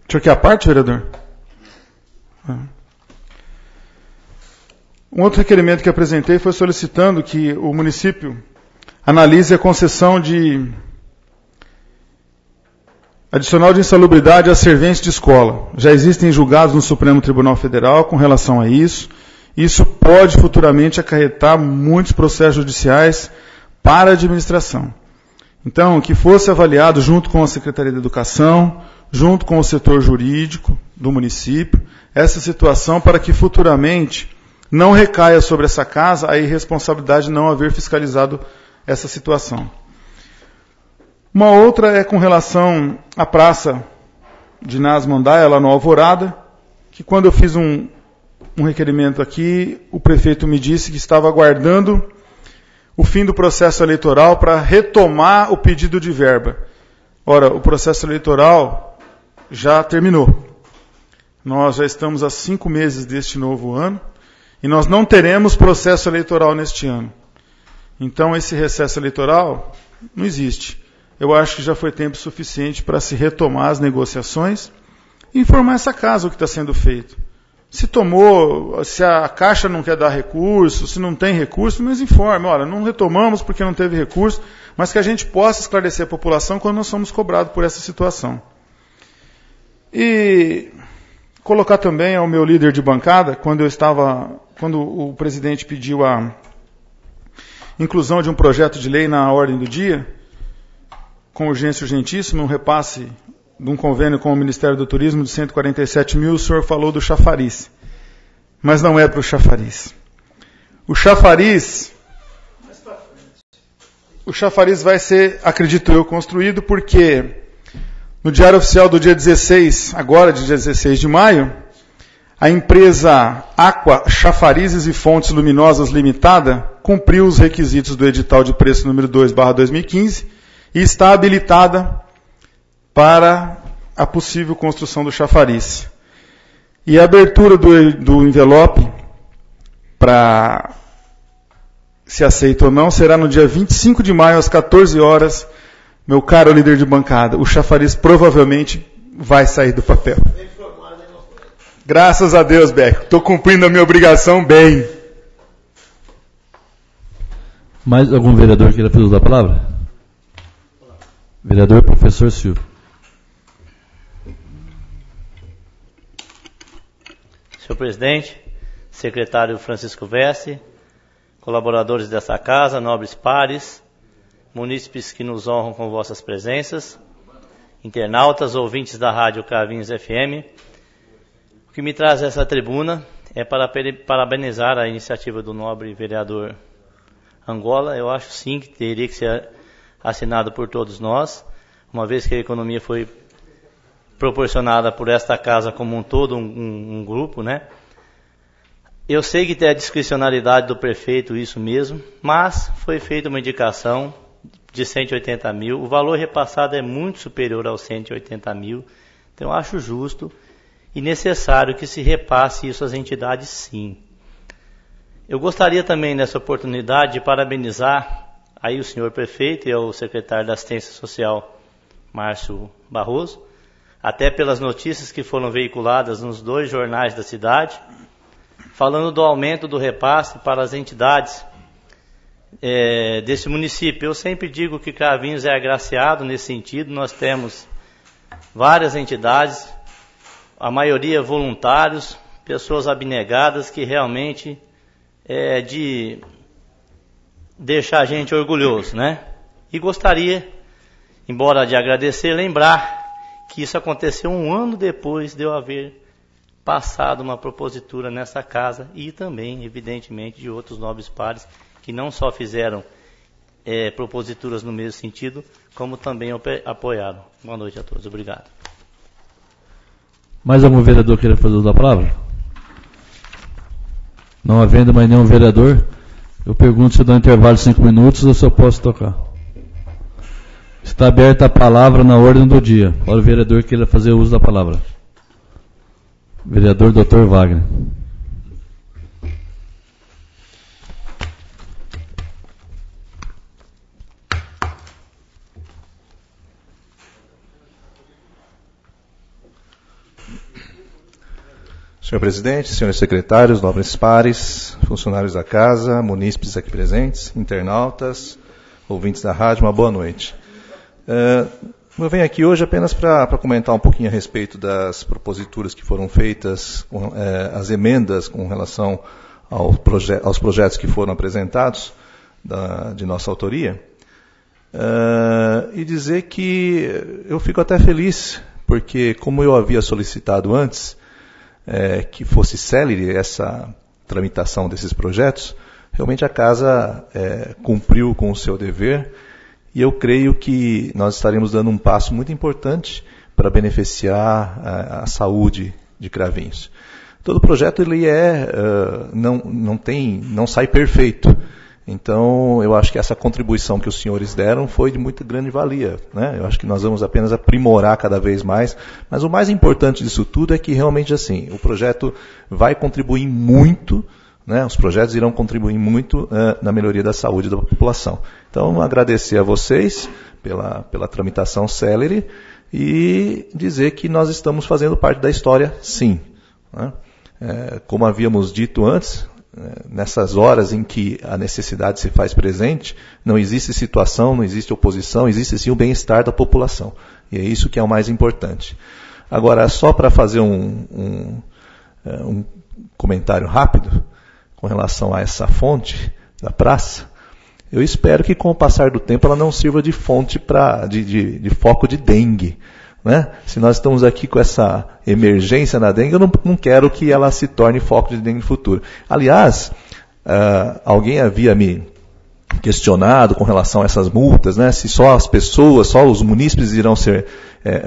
O senhor quer a parte, vereador? Um outro requerimento que apresentei foi solicitando que o município analise a concessão de adicional de insalubridade às serventes de escola. Já existem julgados no Supremo Tribunal Federal com relação a isso. Isso pode futuramente acarretar muitos processos judiciais para a administração. Então, que fosse avaliado junto com a Secretaria de Educação, junto com o setor jurídico do município, essa situação para que futuramente não recaia sobre essa casa a irresponsabilidade de não haver fiscalizado essa situação. Uma outra é com relação à praça de Nasmandaia, lá no Alvorada, que quando eu fiz um requerimento aqui, o prefeito me disse que estava aguardando o fim do processo eleitoral para retomar o pedido de verba. Ora, o processo eleitoral já terminou. Nós já estamos há 5 meses deste novo ano e nós não teremos processo eleitoral neste ano. Então, esse recesso eleitoral não existe. Eu acho que já foi tempo suficiente para se retomar as negociações e informar essa casa o que está sendo feito. Se a Caixa não quer dar recurso, se não tem recurso, nos informe. Olha, não retomamos porque não teve recurso, mas que a gente possa esclarecer a população quando nós somos cobrados por essa situação. E colocar também ao meu líder de bancada, quando o presidente pediu a inclusão de um projeto de lei na ordem do dia, com urgência urgentíssima, um repasse de um convênio com o Ministério do Turismo de 147 mil, o senhor falou do chafariz. Mas não é para o chafariz. O chafariz vai ser, acredito eu, construído porque no Diário Oficial do dia 16, agora de dia 16 de maio, a empresa Aqua Chafarizes e Fontes Luminosas Limitada cumpriu os requisitos do edital de preço número 2/2015 e está habilitada para a possível construção do chafariz. E a abertura do envelope, para se aceita ou não, será no dia 25 de maio, às 14 horas. Meu caro líder de bancada, o chafariz provavelmente vai sair do papel. Graças a Deus, Beco. Estou cumprindo a minha obrigação bem. Mais algum vereador queira usar a palavra? Vereador Professor Silvio. Senhor presidente, secretário Francisco Veste, colaboradores dessa casa, nobres pares, munícipes que nos honram com vossas presenças, internautas, ouvintes da Rádio Cravinhos FM, o que me traz essa tribuna é para parabenizar a iniciativa do nobre vereador Angola, eu acho sim que teria que ser assinado por todos nós, uma vez que a economia foi proporcionada por esta casa como um todo, um grupo, né? Eu sei que tem a discricionalidade do prefeito, isso mesmo, mas foi feita uma indicação de 180 mil, o valor repassado é muito superior aos 180 mil, então eu acho justo e necessário que se repasse isso às entidades, sim. Eu gostaria também, nessa oportunidade, de parabenizar aí o senhor prefeito e o secretário da Assistência Social, Márcio Barroso, até pelas notícias que foram veiculadas nos 2 jornais da cidade, falando do aumento do repasse para as entidades desse município. Eu sempre digo que Cravinhos é agraciado nesse sentido, nós temos várias entidades, a maioria voluntários, pessoas abnegadas que realmente é de deixar a gente orgulhoso, né? E gostaria, embora de agradecer, lembrar que isso aconteceu 1 ano depois de eu haver passado uma propositura nessa casa e também, evidentemente, de outros nobres pares que não só fizeram proposituras no mesmo sentido, como também apoiaram. Boa noite a todos. Obrigado. Mais algum vereador queira fazer uso da palavra? Não havendo mais nenhum vereador, eu pergunto se dá um intervalo de 5 minutos ou se eu posso tocar. Está aberta a palavra na ordem do dia. Para o vereador que queira fazer uso da palavra. Vereador Dr. Wagner. Senhor presidente, senhores secretários, nobres pares, funcionários da casa, munícipes aqui presentes, internautas, ouvintes da rádio, uma boa noite. Eu venho aqui hoje apenas para comentar um pouquinho a respeito das proposituras que foram feitas, as emendas com relação aos projetos que foram apresentados de nossa autoria, e dizer que eu fico até feliz, porque como eu havia solicitado antes, que fosse célere essa tramitação desses projetos, realmente a casa cumpriu com o seu dever e eu creio que nós estaremos dando um passo muito importante para beneficiar a saúde de Cravinhos. Todo projeto ele não sai perfeito. Então, eu acho que essa contribuição que os senhores deram foi de muito grande valia, né? Eu acho que nós vamos apenas aprimorar cada vez mais, mas o mais importante disso tudo é que realmente assim, o projeto vai contribuir muito, né? Os projetos irão contribuir muito na melhoria da saúde da população. Então, agradecer a vocês pela tramitação célere e dizer que nós estamos fazendo parte da história, sim, né? Como havíamos dito antes, nessas horas em que a necessidade se faz presente, não existe situação, não existe oposição, existe sim o bem-estar da população. E é isso que é o mais importante. Agora, só para fazer um comentário rápido com relação a essa fonte da praça, eu espero que com o passar do tempo ela não sirva de fonte de foco de dengue. Né? Se nós estamos aqui com essa emergência na dengue, eu não quero que ela se torne foco de dengue no futuro. Aliás, alguém havia me questionado com relação a essas multas, né? Se só as pessoas, só os munícipes irão ser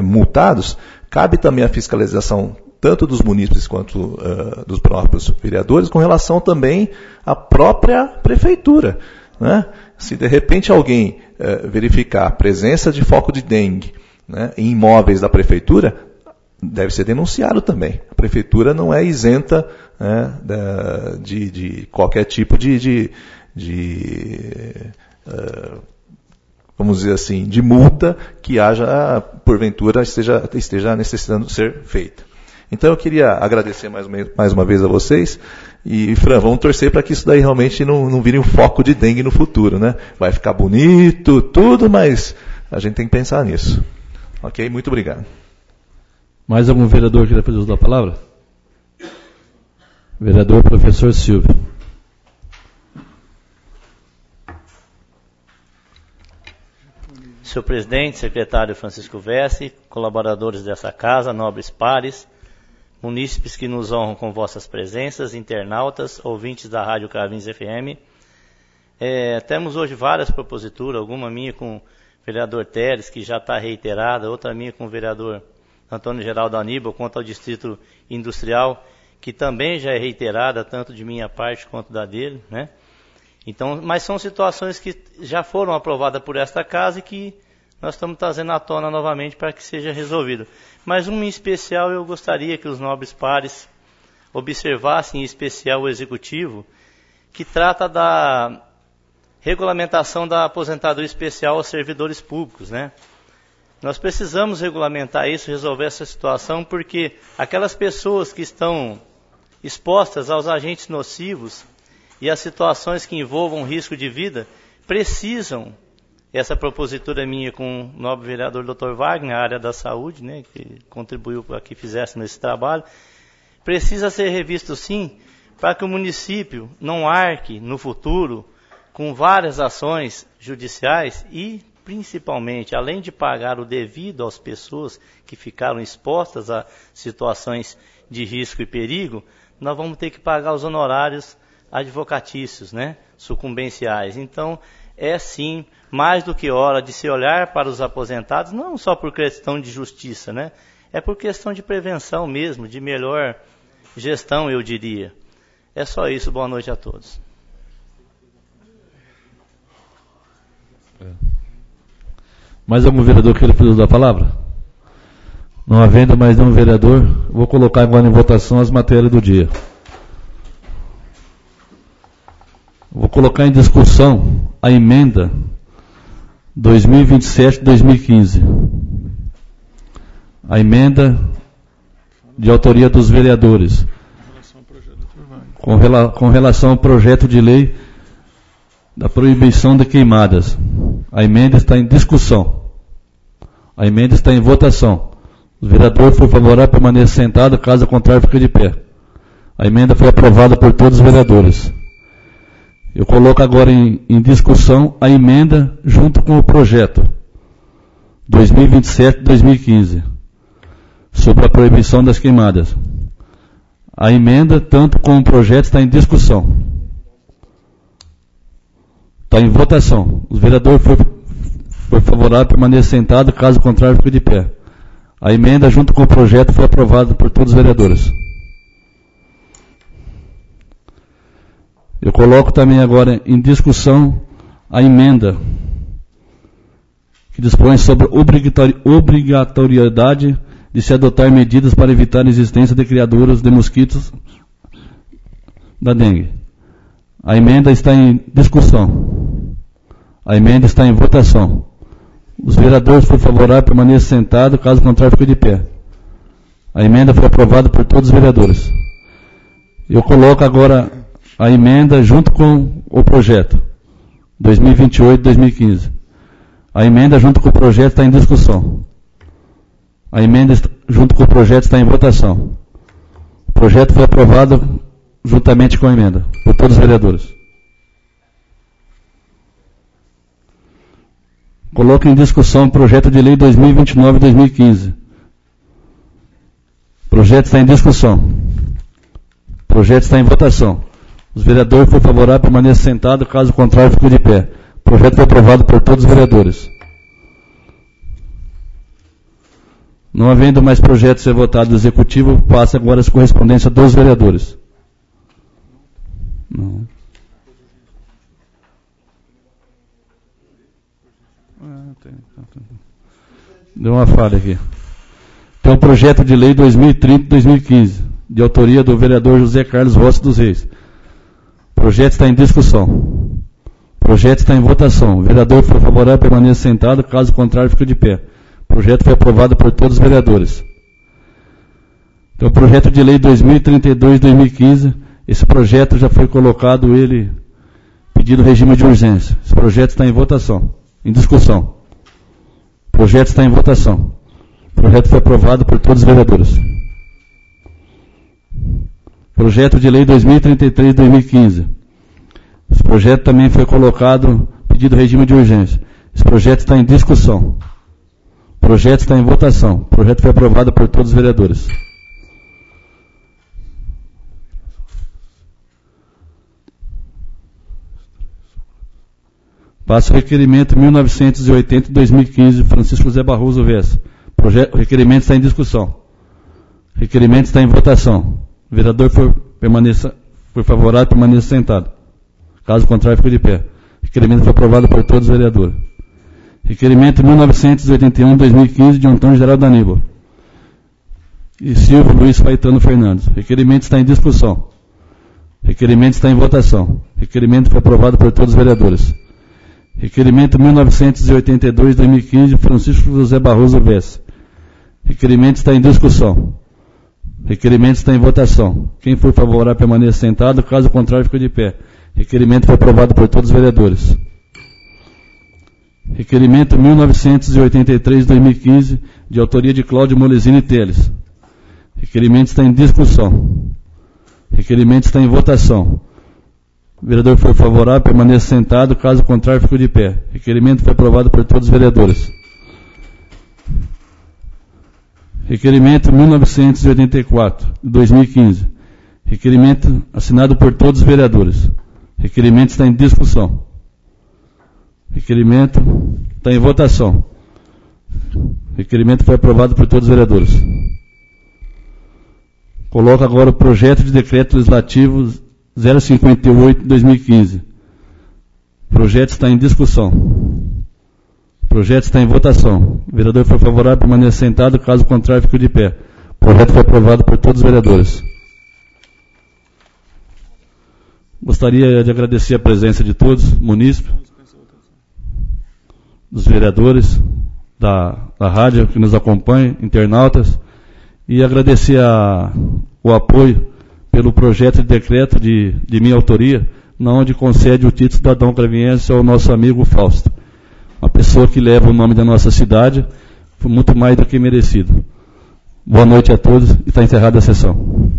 multados. Cabe também a fiscalização tanto dos munícipes quanto dos próprios vereadores com relação também à própria prefeitura. Né? Se de repente alguém verificar a presença de foco de dengue, né, em imóveis da prefeitura, deve ser denunciado também. A prefeitura não é isenta, né, de qualquer tipo vamos dizer assim, de multa que haja, porventura, esteja necessitando ser feita. Então eu queria agradecer mais uma vez a vocês e, Fran, vamos torcer para que isso daí realmente não vire um foco de dengue no futuro, né? Vai ficar bonito, tudo, mas a gente tem que pensar nisso. Ok, muito obrigado. Mais algum vereador que queira fazer uso da palavra? Vereador professor Silvio. Senhor presidente, secretário Francisco Vessi, colaboradores dessa casa, nobres pares, munícipes que nos honram com vossas presenças, internautas, ouvintes da Rádio Cravinhos FM, Temos hoje várias proposituras, alguma minha com o vereador Teres, que já está reiterada, outra minha com o vereador Antônio Geraldo Aníbal, quanto ao Distrito Industrial, que também já é reiterada, tanto de minha parte quanto da dele, né? Então, mas são situações que já foram aprovadas por esta casa e que nós estamos trazendo à tona novamente para que seja resolvido. Mas uma em especial eu gostaria que os nobres pares observassem, em especial o Executivo, que trata da regulamentação da aposentadoria especial aos servidores públicos, né? Nós precisamos regulamentar isso, resolver essa situação, porque aquelas pessoas que estão expostas aos agentes nocivos e às situações que envolvam risco de vida, precisam, essa propositura minha com o nobre vereador Dr. Wagner, na área da saúde, né, que contribuiu para que fizéssemos esse trabalho, precisa ser revisto sim, para que o município não arque no futuro com várias ações judiciais e, principalmente, além de pagar o devido às pessoas que ficaram expostas a situações de risco e perigo, nós vamos ter que pagar os honorários advocatícios, né, sucumbenciais. Então, é sim mais do que hora de se olhar para os aposentados, não só por questão de justiça, né, é por questão de prevenção mesmo, de melhor gestão, eu diria. É só isso, boa noite a todos. Mais algum vereador que ele precisa da palavra? Não havendo mais nenhum vereador, vou colocar agora em votação as matérias do dia. Vou colocar em discussão a emenda 2027-2015. A emenda de autoria dos vereadores. Com relação ao projeto de lei da proibição de queimadas. A emenda está em discussão. A emenda está em votação. O vereador foi favorável, permaneça sentado, caso contrário, fique de pé. A emenda foi aprovada por todos os vereadores. Eu coloco agora em discussão a emenda junto com o projeto 2027-2015 sobre a proibição das queimadas. A emenda, tanto com o projeto, está em discussão. Está em votação. O vereador foi favorável, permaneça sentado, caso contrário, fique de pé. A emenda, junto com o projeto, foi aprovada por todos os vereadores. Eu coloco também agora em discussão a emenda que dispõe sobre obrigatoriedade de se adotar medidas para evitar a existência de criadouros de mosquitos da dengue. A emenda está em discussão. A emenda está em votação. Os vereadores foram favoráveis, permaneça sentado, caso contrário, fique de pé. A emenda foi aprovada por todos os vereadores. Eu coloco agora a emenda junto com o projeto 2028-2015. A emenda junto com o projeto está em discussão. A emenda junto com o projeto está em votação. O projeto foi aprovado juntamente com a emenda por todos os vereadores. Coloco em discussão o projeto de lei 2029-2015. O projeto está em discussão. O projeto está em votação. Os vereadores foram favoráveis, permaneça sentado, caso contrário, fique de pé. O projeto foi aprovado por todos os vereadores. Não havendo mais projeto a ser votado do Executivo, passa agora as correspondências dos vereadores. Não. Deu uma falha aqui. Tem o projeto de lei 2030-2015, de autoria do vereador José Carlos Rossi dos Reis. O projeto está em discussão. O projeto está em votação. O vereador foi favorável, permaneça sentado, caso contrário, fique de pé. O projeto foi aprovado por todos os vereadores. Então, o projeto de lei 2032-2015, esse projeto já foi colocado, pedido regime de urgência. Esse projeto está em votação, em discussão. O projeto está em votação. O projeto foi aprovado por todos os vereadores. Projeto de lei 2033-2015. Esse projeto também foi colocado, pedido regime de urgência. Esse projeto está em discussão. O projeto está em votação. O projeto foi aprovado por todos os vereadores. Passo o requerimento 1980-2015, Francisco José Barroso Vessa. O requerimento está em discussão. O requerimento está em votação. O vereador for favorável, permaneça sentado. Caso contrário, fique de pé. O requerimento foi aprovado por todos os vereadores. Requerimento 1981-2015 de Antônio Geraldo Aníbal e Silvio Luiz Caetano Fernandes. O requerimento está em discussão. O requerimento está em votação. O requerimento foi aprovado por todos os vereadores. Requerimento 1982-2015 de Francisco José Barroso Vessa. Requerimento está em discussão. O requerimento está em votação. Quem for favorável permaneça sentado, caso contrário, fique de pé. Requerimento foi aprovado por todos os vereadores. Requerimento 1983-2015, de autoria de Cláudio Molesini Teles. Requerimento está em discussão. Requerimento está em votação. O vereador for favorável, permaneça sentado, caso contrário, fique de pé. Requerimento foi aprovado por todos os vereadores. Requerimento 1984-2015. Requerimento assinado por todos os vereadores. Requerimento está em discussão. Requerimento está em votação. Requerimento foi aprovado por todos os vereadores. Coloco agora o projeto de decreto legislativo 058-2015. O projeto está em discussão. O projeto está em votação. O vereador for favorável, permaneça sentado, caso contrário, fique de pé. O projeto foi aprovado por todos os vereadores. Gostaria de agradecer a presença de todos, munícipes, dos vereadores, da rádio que nos acompanha, internautas, e agradecer o apoio pelo projeto de decreto de minha autoria, na onde concede o título cidadão cravinhense ao nosso amigo Fausto. Uma pessoa que leva o nome da nossa cidade, foi muito mais do que merecido. Boa noite a todos e está encerrada a sessão.